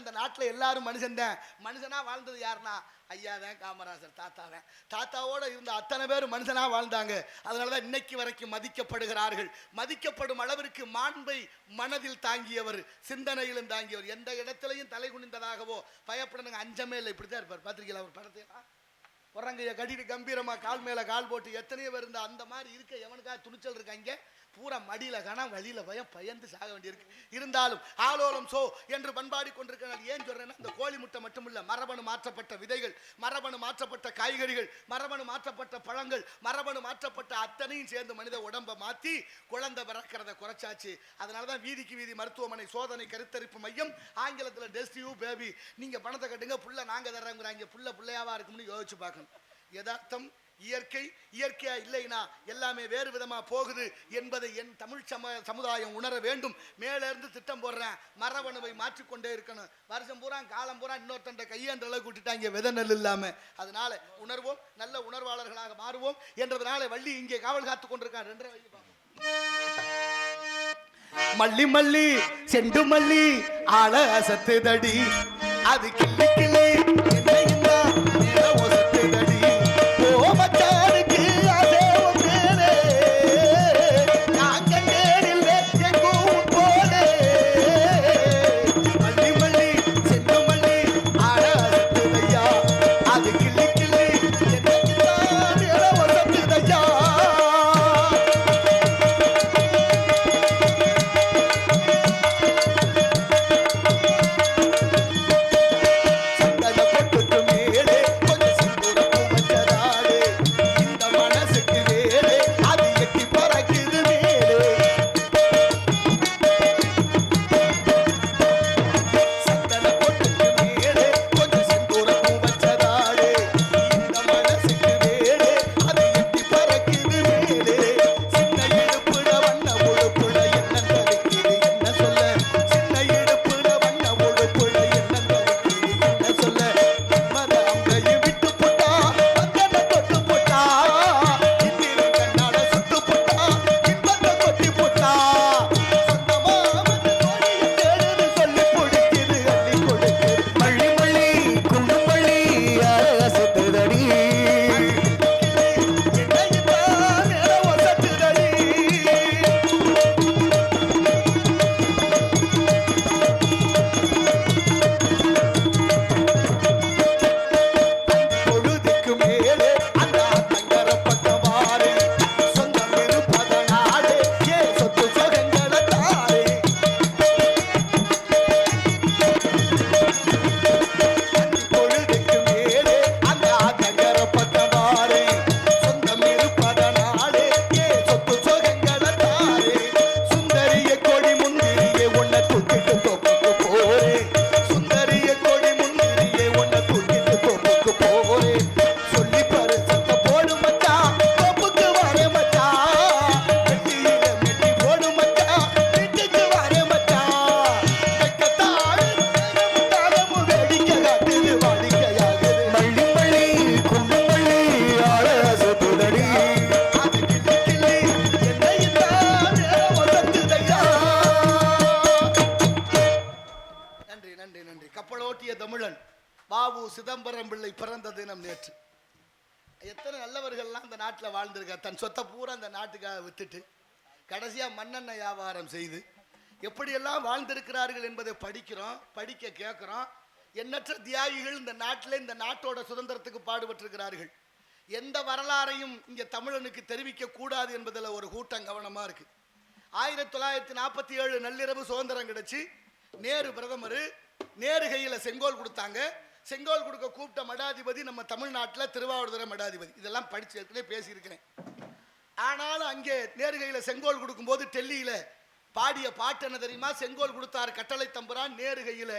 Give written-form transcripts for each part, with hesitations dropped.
அந்த நாட்டில் எல்லாரும் மனுஷன்தான். மனுஷனா வாழ்ந்தது யாருன்னா ஐயா தான், காமராஜர் தாத்தா தான். தாத்தாவோட இருந்த அத்தனை பேர் மனுஷனா வாழ்ந்தாங்க. அதனாலதான் இன்னைக்கு வரைக்கும் மதிக்கப்படுகிறார்கள். மதிக்கப்படும் அளவிற்கு மாண்பை மனதில் தாங்கியவர், சிந்தனையிலும் தாங்கியவர். எந்த இடத்திலையும் தலை குனிந்ததாகவோ பயப்படணுங்க அஞ்சமே இல்லை. இப்படித்தான் இருப்பார். பார்த்திருக்கீங்களா அவர் படத்தை? புறங்கைய கட்டிட்டு கம்பீரமா கால் மேல கால் போட்டு எத்தனையோ பேர் இருந்தா அந்த மாதிரி இருக்க எவனுக்காக துணிச்சல் இருக்காங்க? பூரா மடியில காணா வழியில பயந்து சாக வேண்டியிருக்கு. இருந்தாலும் ஆலோலம் சோ என்று பண்பாடி கொண்டிருக்கிறார். ஏன் சொல்றேன்னா, இந்த கோழி முட்டை மட்டுமில்ல, மரபணு மாற்றப்பட்ட விதைகள், மரபணு மாற்றப்பட்ட காய்கறிகள், மரபணு மாற்றப்பட்ட பழங்கள், மரபணு மாற்றப்பட்ட அத்தனையும் சேர்ந்து மனித உடம்பை மாற்றி குழந்தை பிறக்கிறத குறைச்சாச்சு. அதனாலதான் வீதிக்கு வீதி மருத்துவமனை, சோதனை, கருத்தரிப்பு மையம், ஆங்கிலத்தில் டெஸ்டியூ பேபி. நீங்க பணத்தை கட்டுங்க, புள்ள நாங்க தர்றோங்கிறாங்க. பிள்ளையாவா இருக்கும்னு யோசிச்சு பார்க்கணும். யதார்த்தம் இயற்கை, இயற்கையா இல்லைனா எல்லாமே வேறு விதமா போகுது என்பதை என் தமிழ் சமுதாயம் உணர வேண்டும். மேல இருந்து திட்டம் போடுறேன், மரபணுவை மாற்றிக்கொண்டே இருக்கணும். வருஷம் பூரா காலம் பூரா இன்னொருத்தண்ட கையன்ற அளவுக்கு கூட்டிட்டாங்க விதை நெல் இல்லாம. அதனால உணர்வோம், நல்ல உணர்வாளர்களாக மாறுவோம் என்றதுனால வள்ளி இங்கே காவல் காத்து கொண்டிருக்கான். 2 வள்ளி மல்லி மல்லி செண்டு மல்லி ஆள அசத்துதடி, அது கிள்ளி கிள்ளி சிதம்பரம் பிள்ளை பிறந்த தினம் நேற்று. எத்தனை நல்லவர்கள்லாம் இந்த நாட்டில் வாழ்ந்திருக்கா. தன் சொத்தை பூரா அந்த நாட்டுக்காக வித்துட்டு கடைசியா மண்ணெண்ணெய் வியாபாரம் செய்து எப்படியெல்லாம் வாழ்ந்திருக்கிறார்கள் என்பதை படிக்கிறோம், படிக்க கேட்கிறோம். எண்ணற்ற தியாகிகள் இந்த நாட்டில் இந்த நாட்டோட சுதந்திரத்துக்கு பாடுபட்டிருக்கிறார்கள். எந்த வரலாறையும் இங்கே தமிழனுக்கு தெரிவிக்க கூடாது என்பதில் ஒரு கூட்டம் கவனமா இருக்கு. 1947 நள்ளிரவு சுதந்திரம் கிடைச்சு நேரு பிரதமர், நேரு கையில செங்கோல் கொடுத்தாங்க. செங்கோல் கொடுக்க கூப்பிட்ட மடாதிபதி நம்ம தமிழ்நாட்டில் திருவாவூர்துறை மடாதிபதி. இதெல்லாம் படிச்சு ஏற்கனவே பேசியிருக்கிறேன். ஆனாலும் அங்கே நேரு கையில செங்கோல் கொடுக்கும்போது டெல்லியில பாடிய பாட்டு என்ன தெரியுமா? செங்கோல் கொடுத்தார் கட்டளை தம்புரான், நேரு கையில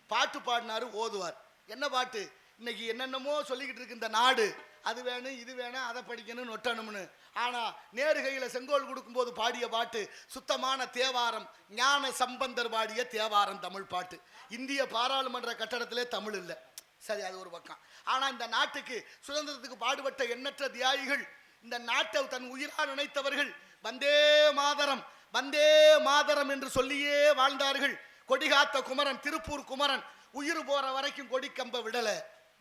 பாட்டு பாடினாரு, ஓதுவார். என்ன பாட்டு? இன்னைக்கு என்னென்னமோ சொல்லிக்கிட்டு இருக்கு இந்த நாடு, அது வேணும் இது வேணும் அதை படிக்கணும்னு ஒட்டணும்னு. ஆனா நேரு கையில செங்கோல் கொடுக்கும்போது பாடிய பாட்டு சுத்தமான தேவாரம், ஞான சம்பந்தர் பாடிய தேவாரம் தமிழ் பாட்டு. இந்திய பாராளுமன்ற கட்டடத்திலே தமிழ் இல்லை. சரி, அது ஒரு பக்கம். ஆனா இந்த நாட்டுக்கு சுதந்திரத்துக்கு பாடுபட்ட எண்ணற்ற தியாகிகள், இந்த நாட்டை தன் உயிரா நினைத்தவர்கள் வந்தே மாதரம் வந்தே மாதரம் என்று சொல்லியே வாழ்ந்தார்கள். கொடிகாத்த குமரன், திருப்பூர் குமரன் உயிர் போற வரைக்கும் கொடி கம்ப விடல.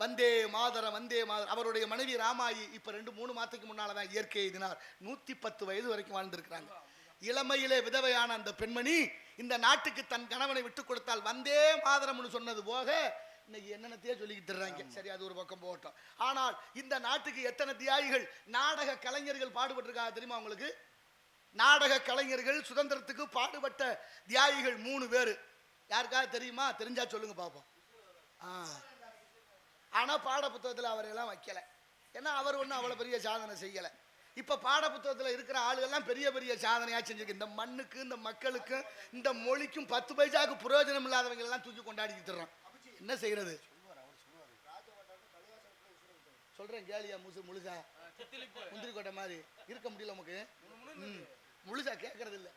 வந்தே மாதரம் வந்தே மாதரம். அவருடைய மனைவி ராமாயி இப்ப 2-3 மாதத்துக்கு முன்னாலதான் இயற்கை எய்தினார். 110 வயது வரைக்கும் வாழ்ந்திருக்கிறாங்க. இளமையிலே விதவையான அந்த பெண்மணி இந்த நாட்டுக்கு தன் கணவனை விட்டு கொடுத்தால் வந்தே மாதரம்னு சொன்னது போக இன்னைக்கு என்னென்னத்தையே சொல்லிக்கிட்டு இருக்காங்க. சரி, அது ஒரு பக்கம் போட்டோம். ஆனால் இந்த நாட்டுக்கு எத்தனை தியாகிகள் நாடக கலைஞர்கள் பாடுபட்டிருக்காங்க தெரியுமா உங்களுக்கு? நாடக கலைஞர்கள் சுதந்திரத்துக்கு பாடுபட்ட தியாகிகள் 3 பேர். யாருக்காவது தெரியுமா? தெரிஞ்சா சொல்லுங்க பாப்போம். ஆனா பாட புத்தகத்தில் அவரெல்லாம் வைக்கல. ஏன்னா அவர் ஒன்றும் அவ்வளோ பெரிய சாதனை செய்யலை. இப்போ பாட புத்தகத்தில் இருக்கிற ஆளுகள்லாம் பெரிய பெரிய சாதனையாக செஞ்சிருக்கு. இந்த மண்ணுக்கு, இந்த மக்களுக்கு, இந்த மொழிக்கும் 10 பைசாவுக்கு பிரயோஜனம் இல்லாதவங்க எல்லாம் தூக்கி கொண்டாடிக்கிட்டு தர்றோம். என்ன செய்யறது? சொல்றேன் கேளியா. முழுசா முந்திரி கொட்டை மாதிரி இருக்க முடியல நமக்கு. முழுசா கேட்கறது இல்லை.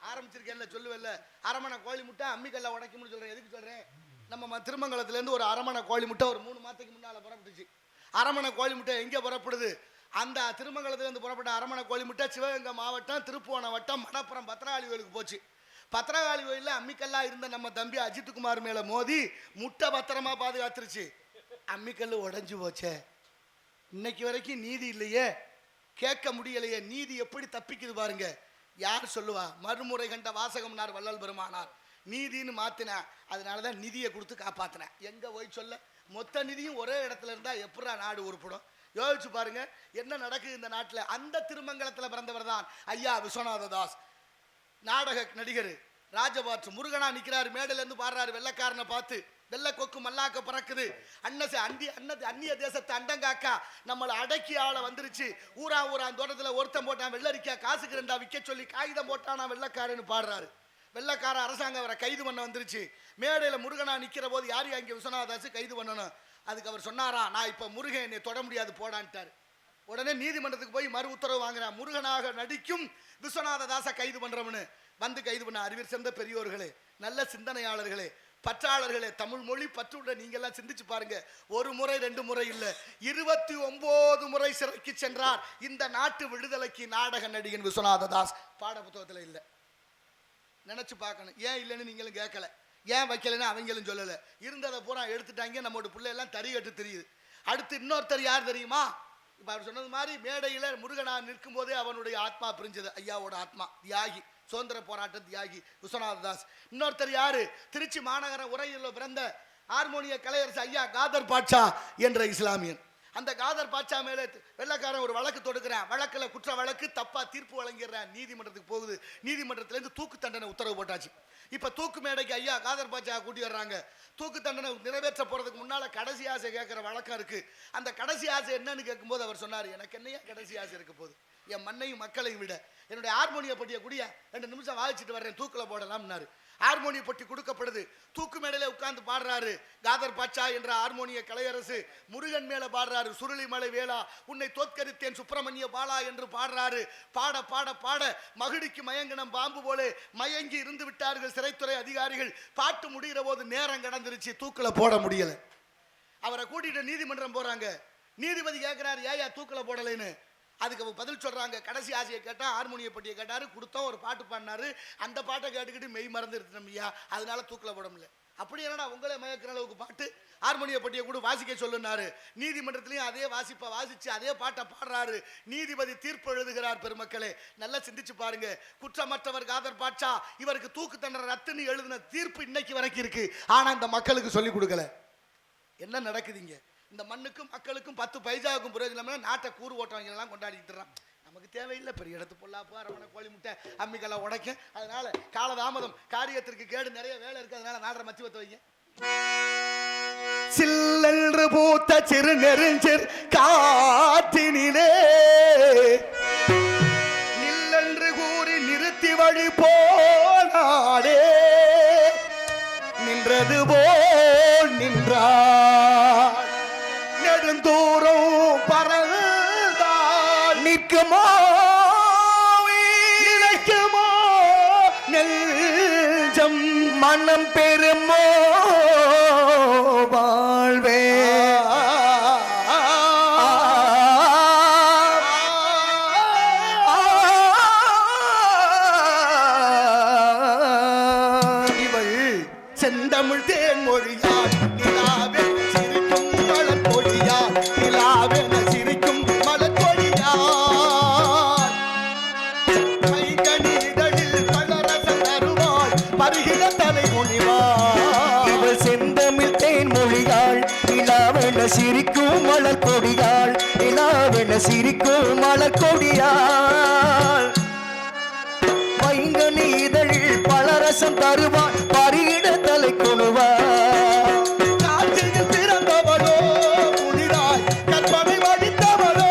ஆரம்பிச்சிருக்கேன்ல, சொல்லுவேன்ல. அரமணை கோழி முட்டை அம்மிக்கல்ல உடைக்கும்னு சொல்றேன். எதுக்கு சொல்றேன்? நம்ம திருமங்கலத்திலேருந்து ஒரு அரமணை கோழி முட்டை ஒரு 3 மாதத்துக்கு முன்னால் புறப்பட்டுச்சு. அரமணை கோழி முட்டை எங்கே புறப்படுது? அந்த திருமங்கலத்திலேருந்து புறப்பட்ட அரமணை கோழி முட்டை சிவகங்கை மாவட்டம், திருப்புவனம் வட்டம், மணப்புறம் பத்திரகாளி கோயிலுக்கு போச்சு. பத்திரகாளி கோயிலில் அம்மிக்கல்லா இருந்த நம்ம தம்பி அஜித்குமார் மேலே மோதி முட்டை பத்திரமா பாதுகாத்துருச்சு. அம்மிக்கல் உடஞ்சி போச்சே. இன்னைக்கு வரைக்கும் நீதி இல்லையே, கேட்க முடியலையே. நீதி எப்படி தப்பிக்குது பாருங்க. யார் சொல்லுவா? மறுமுறை கண்ட வாசகம்னார் வள்ளல் பெருமானார். நீதின்னு மாத்தின, அதனாலதான் நிதியை கொடுத்து காப்பாத்தினேன். எங்க போய் சொல்ல? மொத்த நிதியும் ஒரே இடத்துல இருந்தா எப்படா நாடு உருப்படும்? யோசிச்சு பாருங்க என்ன நடக்குது இந்த நாட்டில். அந்த திருமங்கலத்தில் பிறந்தவர் தான் ஐயா விஸ்வநாத தாஸ். நாடக நடிகர். ராஜபாற்று முருகனா நிற்கிறாரு, மேடையில இருந்து பாடுறாரு. வெள்ளக்காரனை பார்த்து வெள்ளை கொக்கு மல்லாக்க பறக்குது, அந்நிய தேசத்தை அண்டங்காக்கா நம்மளை அடக்கி ஆள வந்துருச்சு. ஊரா தோட்டத்தில் ஒருத்தன் போட்டான் வெள்ளரிக்கா, காசுக்கு 2 விற்க சொல்லி காகிதம் போட்டானா வெள்ளக்காரன்னு பாடுறாரு. வெள்ளக்கார அரசாங்கம் அவரை கைது பண்ண வந்துருச்சு. மேடையில் முருகனா நிற்கிற போது யார் அங்கே விஸ்வநாதாஸ் கைது பண்ணணும். அதுக்கு அவர் சொன்னாரா, நான் இப்போ முருகன் என்னை தொட முடியாது போடான்ட்டார். உடனே நீதிமன்றத்துக்கு போய் மறு உத்தரவு வாங்குறான். முருகனாக நடிக்கும் விஸ்வநாததாசை கைது பண்றவனு வந்து கைது பண்ண. அறிவியல் சேர்ந்த பெரியோர்களே, நல்ல சிந்தனையாளர்களே, பற்றாளர்களே, தமிழ் மொழி பற்றுள்ள நீங்கெல்லாம் சிந்திச்சு பாருங்க. 1 முறை 2 முறை இல்ல, 29 முறை சிறைக்கு சென்றார் இந்த நாட்டு விடுதலைக்கு நாடக நடிகன் விஸ்வநாததாஸ். பாட புத்தகத்தில் இல்லை. நினைச்சு பார்க்கணும். ஏன் இல்லைன்னு நீங்களும் கேட்கல, ஏன் வைக்கலன்னு அவங்களும் சொல்லலை. இருந்ததை பூரா எடுத்துட்டாங்க. நம்மளோட பிள்ளையெல்லாம் தறி கட்டு தெரியுது. அடுத்து இன்னொருத்தர் யார் தெரியுமா? இப்போ அவர் சொன்னது மாதிரி மேடையில் முருகனா நிற்கும் போதே அவனுடைய ஆத்மா பிரிஞ்சது. ஐயாவோட ஆத்மா தியாகி, சுதந்திர போராட்ட தியாகி விஸ்வநாததாஸ். இன்னொருத்தர் யாரு? திருச்சி மாநகர உறையூரில் பிறந்த ஹார்மோனிய கலையரசு ஐயா காதர் பாட்சா என்ற இஸ்லாமியன். அந்த காதர் பாட்சா மேலே வெள்ளக்காரன் ஒரு வழக்கு தொடுக்கிறான். வழக்கில் குற்ற வழக்கு, தப்பா தீர்ப்பு வழங்கிடுறான். நீதிமன்றத்துக்கு போகுது. நீதிமன்றத்திலேருந்து தூக்கு தண்டனை உத்தரவு போட்டாச்சு. இப்போ தூக்கு மேடைக்கு ஐயா காதர் பாட்சா கூட்டி வர்றாங்க. தூக்கு தண்டனை நிறைவேற்ற போறதுக்கு முன்னால கடைசி ஆசை கேட்கிற வழக்கம் இருக்கு. அந்த கடைசி ஆசை என்னன்னு கேட்கும்போது அவர் சொன்னார், எனக்கு என்னையா கடைசி ஆசை இருக்க போகுது? என் மண்ணையும் மக்களையும் விட என்னுடைய ஹார்மோனிய பட்டியை கூடிய 2 நிமிஷம் வாசிச்சுட்டு வர்றேன், தூக்கில் போடலாம்னாரு. ஹார்மோனிய பட்டி கொடுக்கப்படுது. தூக்கு மேடையில உட்கார்ந்து பாடுறாரு காதர் பாட்சா என்ற ஹார்மோனிய கலையரசு. முருகன் மேல பாடுறாரு, சுருளிமலை வேளா உன்னை தோற்கரித்தேன் சுப்பிரமணிய பாலா என்று பாடுறாரு. பாட பாட பாட மகிடிக்கு மயங்கினம் பாம்பு போல மயங்கி இருந்து விட்டார்கள் சிறைத்துறை அதிகாரிகள். பாட்டு முடிகிற போது நேரம் கடந்துருச்சு, தூக்கில் போட முடியல. அவரை கூட்டிட்டு நீதிமன்றம் போறாங்க. நீதிபதி கேட்கிறாரு, ஏயா தூக்கில் போடலைன்னு. அதுக்கு அவங்க பதில் சொல்றாங்க, கடைசி ஆசையை கேட்டா ஹார்மோனிய பட்டியை கேட்டாரு, கொடுத்தோம், ஒரு பாட்டு பாடினாரு. அந்த பாட்டை கேட்டுக்கிட்டு மெய் மறந்து இருக்கணும்யா, அதனால தூக்கில் போட முடியல. அப்படி என்னடா உங்களே மயக்கிற அளவுக்கு பாட்டு ஹார்மோனிய பட்டியை கூட வாசிக்க சொல்லுனாரு. நீதிமன்றத்திலையும் அதே வாசிச்சு அதே பாட்டை பாடுறாரு. நீதிபதி தீர்ப்பு எழுதுகிறார். பெருமக்களே, நல்லா சிந்திச்சு பாருங்க. குற்றமற்றவர் காதர் பாட்சா, இவருக்கு தூக்கு தண்டனை ரத்துன்னு எழுதின தீர்ப்பு இன்னைக்கு வரைக்கும் இருக்கு. ஆனா இந்த மக்களுக்கு சொல்லி கொடுக்கல. என்ன நடக்குதுங்க? இந்த மண்ணுக்கும் மக்களுக்கும் 10 பைசாவுக்கும் பிரயோஜனம். நாட்டை கூறு ஓட்டவங்க எல்லாம் கொண்டாடிட்டு நமக்கு தேவையில்லை. பெரிய இடத்து பொல்லாப்பு, அரவணை கோழி முட்டை அம்மிக்கெல்லாம் உடைக்கும். அதனால காலதாமதம், காரியத்திற்கு கேடு, நிறைய வேலை இருக்கு. அதனால நாட்டை மத்தி வத்த வைங்க. சில்லென்று பூத்த சிறு நெருஞ்சிர் காற்றினிலே நில்லென்று கூறி நிறுத்தி வழி போனாலே நின்றது போல் நின்றார். நெடுந்தூரம் பறந்தால் நிற்குமோ நினைக்குமோ நெஞ்சம் மனம் பெருமோ வாழ்வே நிலாவென சிரிக்கும் மலர் கொடியாள் நிலாவென சிரிக்கும் மலர் கொடியாள் மைகனி இதழில் பழரசம் தருவாள் பருகிட தலை முனிவாள் இவள் செந்தமிழ் தேன் மொழியாள் நிலாவென சிரிக்கும் மலர் கொடியாள் நிலாவென சிரிக்கும் மலர் கொடியாள் மைங்கனி இதழில் பழரசம் தருவாள் பருகிட தலை கொணுவாள் காற்றில் பிறந்தவளோ புதிதாய் கற்பனை வடித்தவளோ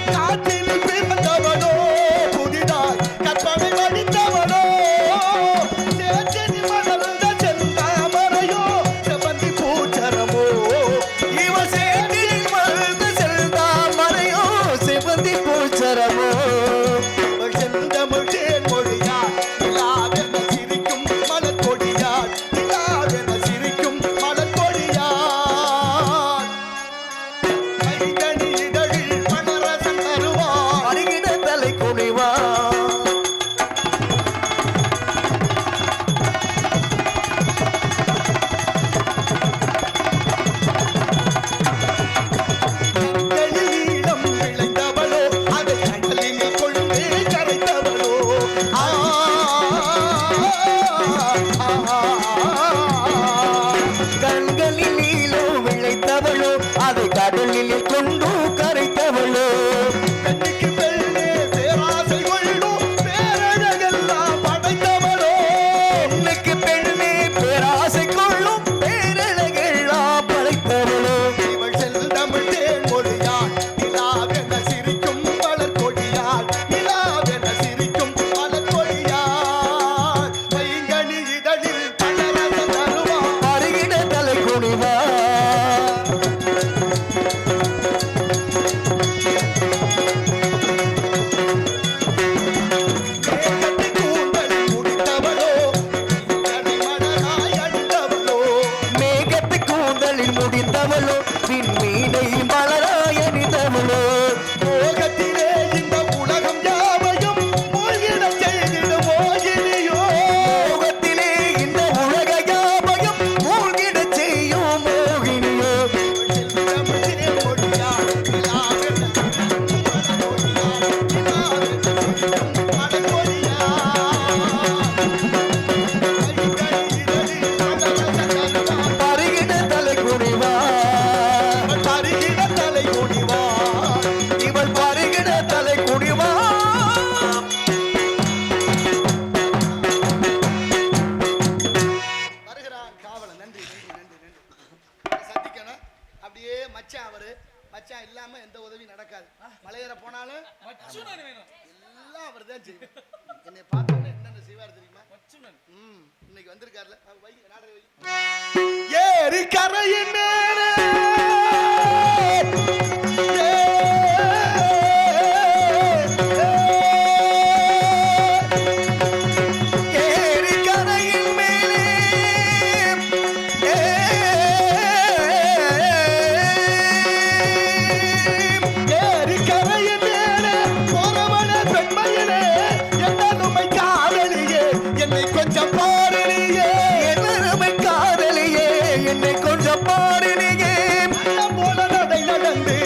காற்றில் பிறந்தவளோ புதிதாய் கற்பனை வடித்தவளோ சேற்றில் மலர்ந்த செந்தாமரையோ செவந்தி பூச்சரமோ இவ சேற்றில் மலர்ந்த செந்தாமரையோ செவந்தி பூச்சரமோ செந்தமிழ் தேன் மொழியாள் நிலாவென சிரிக்கும் மலர் கொடியாள் நிலாவென சிரிக்கும் மலர் கொடியாள் மைகனி இதழில் பழரசம் தருவாள் பருகிட தலை கொணுவாள் ஈழம் விளைந்தவளோ அதை கடலில் கொண்டு கரைத்தவளோ கண்களில் நீலோ விளைத்தவளோ அதை கடலில் கொண்டு கரைத்தவளோ கண்ணுக்கு பெண்ணே பேராசை கொள்ளும் பேரழகெல்லாம் படைத்தவளோ பெண்ணுக்கு பெண்ணே பேராசை கொள்ளும் பேரழகெல்லாம் படைத்தவளோ இவள் செந்தமிழ் தேன் மொழியாள் நிலாவென சிரிக்கும் மலர் கொடியாள் நிலாவென சிரிக்கும் மலர் கொடியாள் மைங்கனி இதழில் பழரசம் தருவாள் பருகிட தலை கொணுவாள் மேகத்தை கூந்தலில் முடித்தவளோ கனிமலராய் அணிந்தவளோ மேகத்தை கூந்தலில் முடிந்தவளோ விண்மீனை மலராய் அணிந்தவளோ மோகத்திலே இந்த உலகம் யாவையும் மூழ்கிடச் செய்திடும் மோகினியோ மோகத்திலே இந்த உலக யாவையும் மூழ்கிடச் செய்யும் மோகினியோ செந்தமிழ் தேன் மொழியாள் நிலாவென சிரிக்கும் மலர் கொடியாள் நிலாவென சிரிக்கும் மலர் கொடியாள் பருகிட தலை குனிவாள் பருகிட தலை குனிவாள் இவள் பருகிட தலை குனிவாள் வருகிறான் காவலன் நன்றி நன்றி நன்றி நன்றி சந்திக்கணும் அப்படியே மச்சான் அவரு மச்சான் இல்லாம எந்த உதவியும் நடக்காது மலையேற போனாலும் எல்லாம் அவர் தான் செய்வார் என்னை பார்த்தோன்னே என்னென்ன செய்வார் தெரியுமா இன்னைக்கு வந்திருக்காருல வை நாடக வை ஏரி கரையின் மேலே ஏரி கரையின் மேலே ஏரி கரையின் மேலே போறவன பெண்மையிலே என்னுமை காதலியே என்னை கொஞ்சம் பாரலியே என்னருமை காதலியே என்னை கொஞ்சம் பாருனியே போல நடை நடந்து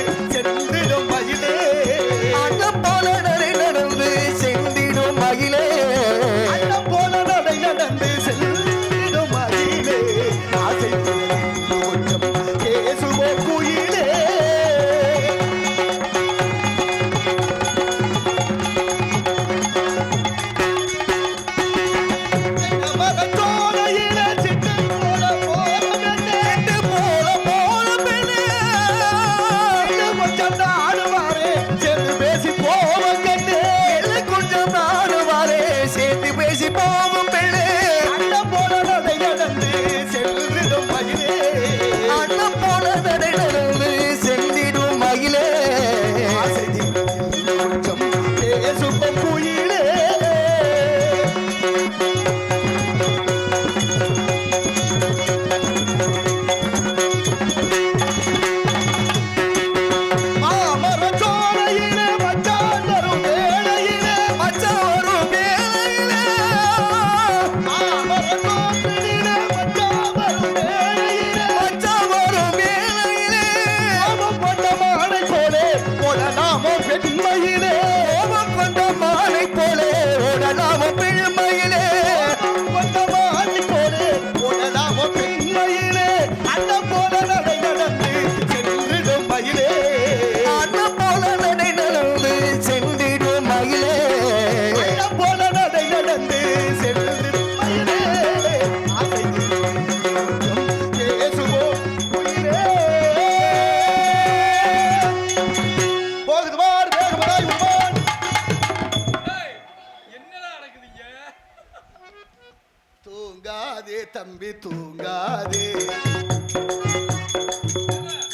தூங்காதே தம்பி தூங்காதே.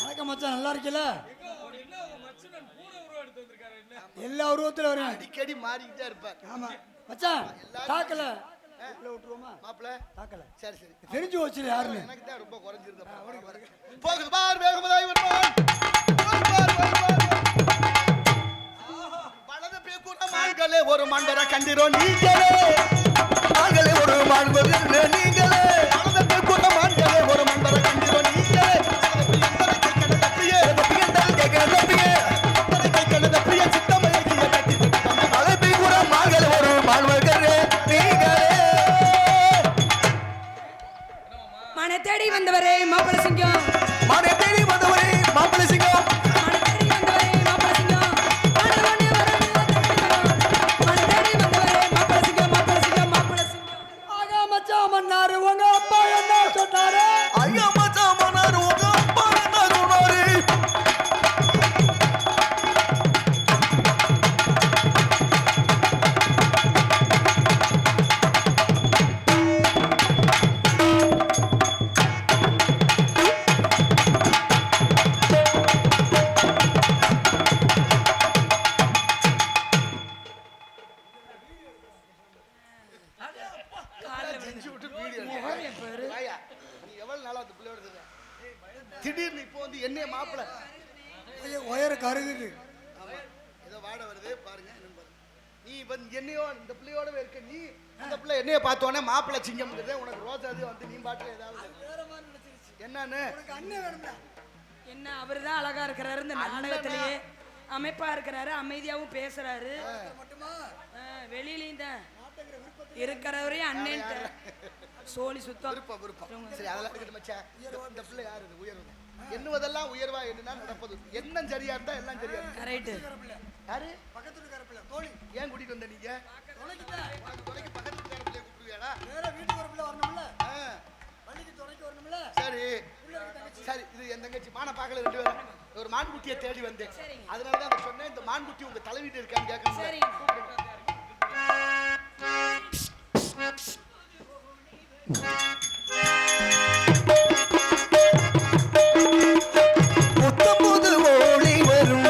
வணக்கம் மச்சான், நல்லா இருக்கல? எல்லா உருவத்துல வரும், அடிக்கடி மாறிக்கிட்டே இருப்பார். ஆமா மச்சான். தாக்கல விட்டுருவோமா மாப்பிள்ள? தாக்கல சரி சரி, தெரிஞ்சு வச்சு யாருன்னு. எனக்கு தான் ரொம்ப குறைஞ்சிருந்த போகுது பார், வேகமதாய் வருவான். வலது பேக்குற மான்களே ஒரு மண்டர கண்டிரோ நீங்களே, மான்களே ஒரு மாண்பது நீங்களே, வலது பேக்குற மான்களே ஒரு மண்டர கண்டிரோ நீங்களே, அழைப்பை கூட மான்களே ஒரு மாண்பர்களே நீங்களே. மன தேடி வந்தவரே மாப்பிள சிங்கம், மனை தேடி வந்தவரே மாப்பிள்ளை சிங்கம், மன தேடி வந்தவரே மாப்பிள சிங்கம், மனவனே மன தேடி வந்தவரே மாப்பிள சிங்கம், மாப்பிள சிங்கம், மாப்பிள சிங்கம். ஆகா மச்சான் மன்னாரு, உங்க அப்பா என்ன சொன்னாரு? ஐயா மச்சான் மன்னாரு உங்க அப்பா என்ன சொன்னாரு? செஞ்சு விட்டு வீடியோ வாயா. நீ எவ்வளவு நாளா அந்த பிள்ளையோட இருக்க? திடீர்னு இப்போ வந்து என்னைய மாப்பிள்ள உயர கருகுது. ஆமா, ஏதோ வாட வருது பாருங்க, என்னன்னு பாருங்க. நீ வந்து என்னையோ இந்த பிள்ளையோடவே இருக்க, நீ அந்த பிள்ளை என்னைய பார்த்தோன்னே மாப்பிள்ளை சிங்கம்ங்கிறது உனக்கு ரோசாது வந்து நீ பாட்டுல ஏதாவது என்னன்னு அண்ணன் வேணும்டா. என்ன அவர்தான் அழகா இருக்கிறாரு இந்த நாடகத்திலேயே, அமைப்பா இருக்கிறாரு, அமைதியாவும் பேசுறாரு. வெளியிலையும் தான் இருக்கிறவரையும் அண்ணன் சோழி சுத்தம். விருப்பம் விருப்பம். சரி, அதெல்லாம் இருக்கட்டும் மச்சான். இந்த பிள்ளை யாரு இது? உயர்வு எண்ணுவதெல்லாம் உயர்வா எண்ணுனா நடப்பது. எண்ணம் சரியா இருந்தா எல்லாம் சரியா இருக்கும். கரெக்ட். யாரு பக்கத்துல கரப்பில்ல தோழி ஏன் கூட்டிட்டு வந்த நீங்க? உனக்கு துணைக்கு பக்கத்து பிள்ளைய கூப்பிடுவியாடா? வேற வீட்டுக்கு ஒரு பிள்ளை வரணும்ல, பள்ளிக்கு துணைக்கு வரணும்ல. சரி சரி, இது என் தங்கச்சி. மான பார்க்கல, ரெண்டு பேரும் ஒரு மான்குட்டியை தேடி வந்தேன். அதனால தான் சொன்னேன், இந்த மான்குட்டி உங்க தலைவீட்டு இருக்கான்னு கேட்க. சரிங்க. புத்தம்புது ஓடி வரும்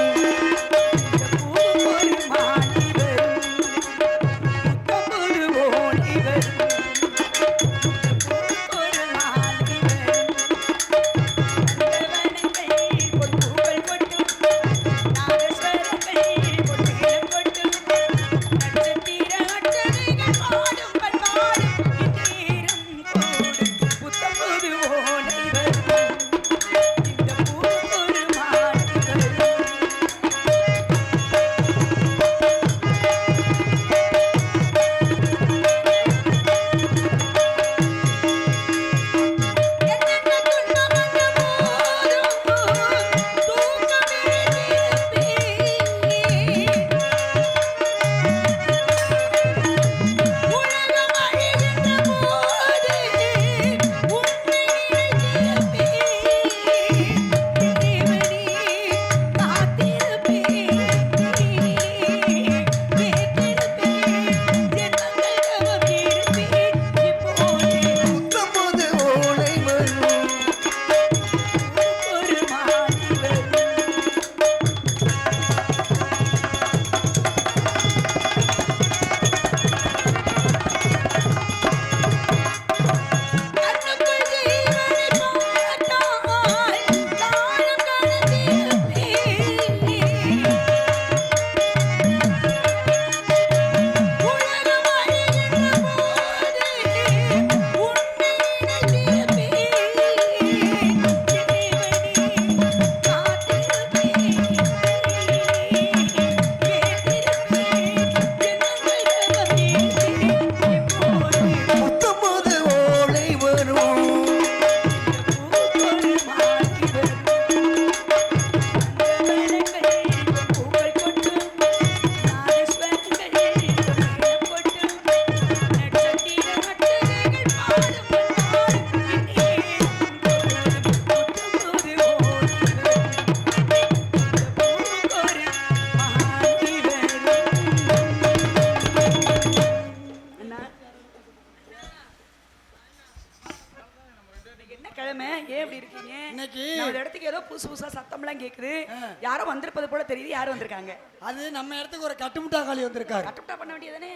நட்சத்திர அட்டனைகள் பாடும் பண்பாடும் கிழமை ஏன் இப்படி இருக்கீங்க இன்னைக்கு நம்ம இடத்துக்கு ஏதோ புதுசு புதுசா சத்தம்லாம் கேக்குது யாரோ வந்திருப்பது போல தெரியுது யாரும் வந்திருக்காங்க அது நம்ம இடத்துக்கு ஒரு கட்டுமுட்டாக்காளி வந்திருக்காரு. கட்டுப்பட்டா பண்ண வேண்டியதானே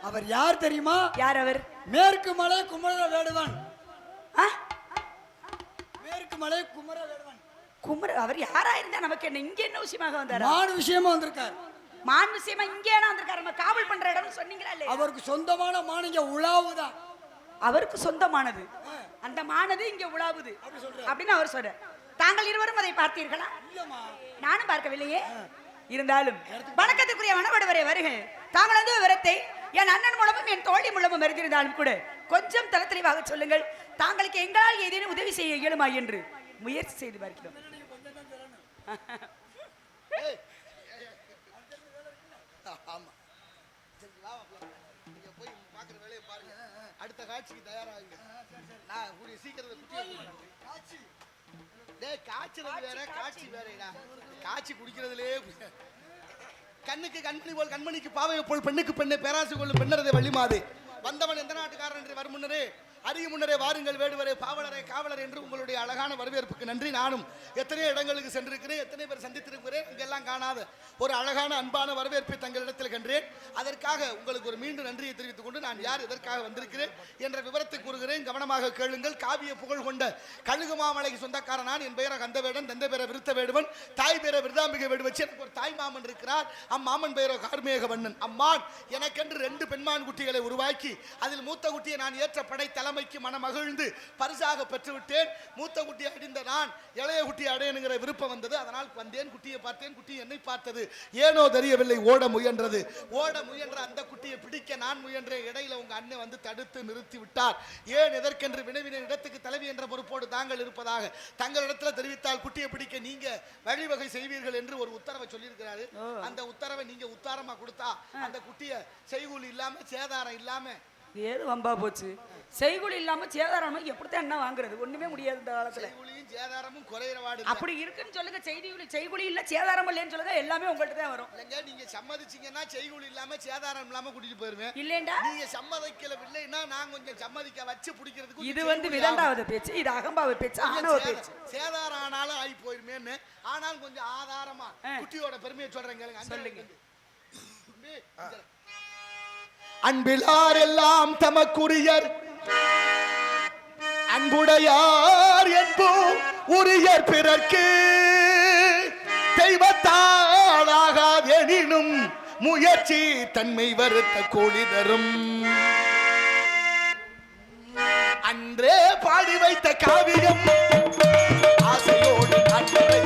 அவர் யார் தெரியுமா? யார் அவர்? மேற்கு மலை குமர வேடுவன். ஆ? மேற்கு மலை குமர வேடுவன். குமர அவர் யாரா இருந்தா நமக்கு என்ன? இங்க என்ன விஷயமாக வந்தாரா? மான் விஷயமா வந்திருக்காரு. மான் விஷயமா இங்க ஏனா வந்திருக்காரு? நம்ம காவல் பண்ற இடம்னு சொன்னீங்களா இல்லையா? அவருக்கு சொந்தமான மான் இங்க உலாவுதான். அவருக்கு சொந்தமானது அந்த மானது இங்க உலாவுது அப்படின்னு அவர் சொல்ற. தாங்கள் இருவரும் அதை பார்த்தீர்களா? நானும் பார்க்கவில்லையே. இருந்தாலும் வணக்கத்துக்குரிய வனவடுவரை வருக. தாங்கள் வந்து விவரத்தை என் அண்ணன் மூலமும் என் தோழி மூலமும் அறிந்திருந்தாலும் கூட கொஞ்சம் தளத்தெளிவாக சொல்லுங்கள். தாங்களுக்கு எங்களால் ஏதேனும் உதவி செய்ய இயலுமா என்று முயற்சி செய்து பார்க்கிறோம். ஆமா நீங்க போய் பாக்குற வேலையை பாருங்க. அடுத்த காட்சிக்கு தயாராகுங்க. நான் கூடிய சீக்கிரத்தை காய்ச்சறது வேற காட்சி வேறடா. காட்சி குடிக்கிறதுலே கண்ணுக்கு கண்மணி போல் கண்மணிக்கு பாவையை போல் பெண்ணுக்கு பெண்ணை பேராசை கொள்ளும் பெண்ணறதை வள்ளிமாது வந்தவன் எந்த நாட்டுக்காரன் என்று வரும் முன்னரே அறிய முன்னரே வாருங்கள் வேடுவரே பாவலரே காவலர் என்று உங்களுடைய அழகான வரவேற்புக்கு நன்றி. நானும் எத்தனை இடங்களுக்கு சென்றிருக்கிறேன், எத்தனை பேர் சந்தித்திருக்கிறேன். இங்கெல்லாம் காணாத ஒரு அழகான அன்பான வரவேற்பை தங்களிடத்தில் கண்டேன். அதற்காக உங்களுக்கு ஒரு மீண்டும் நன்றியை தெரிவித்துக் கொண்டு நான் யார் எதற்காக வந்திருக்கிறேன் என்ற விவரத்தை கூறுகிறேன். கவனமாக கேளுங்கள். காவிய புகழ் கொண்ட கழுகுமாமலைக்கு சொந்தக்காரன் நான். என் பெயரை கந்தவேடன், தந்தை பேரை விருத்த வேடுவன், தாய் பேரை விருதாம்பிகை வேடு வச்சு எனக்கு ஒரு தாய் மாமன் இருக்கிறார். அம்மாமன் பெயரோ கார்மேக வண்ணன். அம்மான் எனக்கென்று 2 பெண்மான் குட்டிகளை உருவாக்கி அதில் மூத்த குட்டியை நான் ஏற்ற படை தலைமைக்கு மனமகிழ்ந்து பரிசாக பெற்றுவிட்டேன். மூத்த குட்டியை அடைந்த நான் இளைய குட்டியை அடையணுங்கிற விருப்பம் வந்தது. அதனால் வந்தேன். குட்டியை பார்த்தேன். குட்டி என்னை பார்த்தது. ஏனோ தெரியவில்லை. ஓட முயன்றது. ஓட முயன்ற அந்த குட்டியை பிடிக்க நான் முயன்றேன். இடையில உங்க அண்ணன் வந்து தடுத்து நிறுத்தி விட்டார். ஏன் எதற்கென்று வினவின இடத்துக்கு தலைவி என்ற பொறுப்போடு தாங்கள் இருப்பதாக தங்களிடத்தில் தெரிவித்தால் குட்டியை பிடிக்க நீங்க வழிவகை செய்வீர்கள் என்று ஒரு உத்தரவை சொல்லியிருக்கிறாரு. அந்த உத்தரவை நீங்க உத்தாரமா கொடுத்தா அந்த குட்டியை செய்கூலி இல்லாம சேதாரம் இல்லாம ஏது வம்பா போச்சு. செய்குலி இல்லாம சேதாரம் எப்படித்தான் என்ன வாங்குறது? ஒண்ணுமே முடியாது இந்த காலத்துல. செய்குலியும் சேதாரமும் குறையறவாடு அப்படி இருக்குன்னு சொல்லுங்க. செய்குலி இல்ல சேதாரம் இல்லைன்னு சொல்லுங்க. எல்லாமே உங்கள்ட்ட தான் வரும். இல்லங்க நீங்க சம்மதிச்சீங்கன்னா செய்குலி இல்லாம சேதாரம் இல்லாம கூட்டிட்டு போயிருவேன். இல்லேண்டா நீங்க சம்மதிக்கவில்லைன்னா நான் கொஞ்சம் சம்மதிக்க வச்சு பிடிக்கிறதுக்கு இது வந்து விதண்டாவது பேச்சு, இது அகம்பாவது பேச்சு, ஆணவ பேச்சு. சேதாரம் ஆனாலும் ஆகி போயிருமேன்னு. ஆனாலும் கொஞ்சம் ஆதாரமா குட்டியோட பெருமையை சொல்றேங்க. சொல்லுங்க. அன்பிலார் எல்லாம் தமக்குரியர் அன்புடையார் என்போம் உரியர் பிறர்க்கு தெய்வத்தாளாகாதெனினும் முயற்சி தன்மை வருத்த கூலி தரும். அன்றே பாடி வைத்த காவியம் ஆசையோடு அன்பை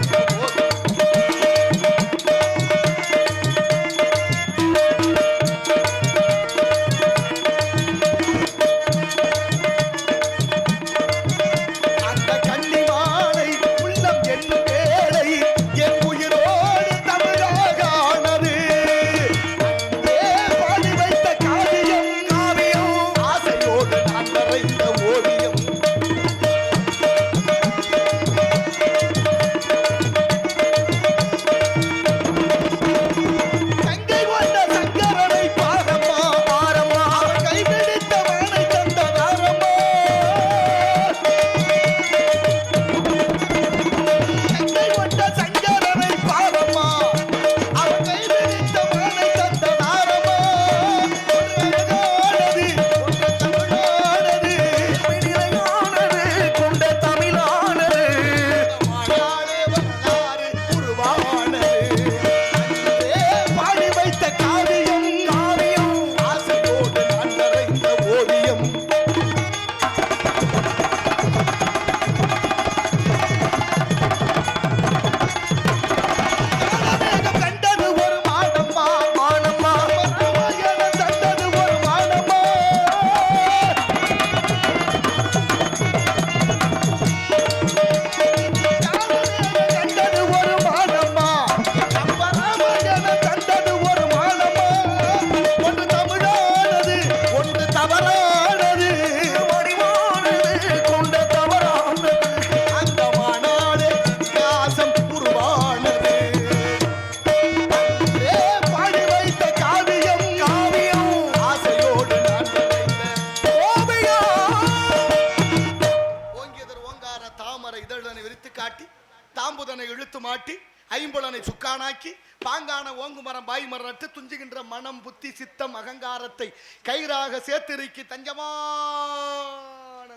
பூங்கானாக்கி பாங்கான ஓங்கு மரம் பாய் மரம் நட்டு துஞ்சுகின்ற மனம் புத்தி சித்தம் அகங்காரத்தை கயிறாக சேர்த்திருக்கி தஞ்சமான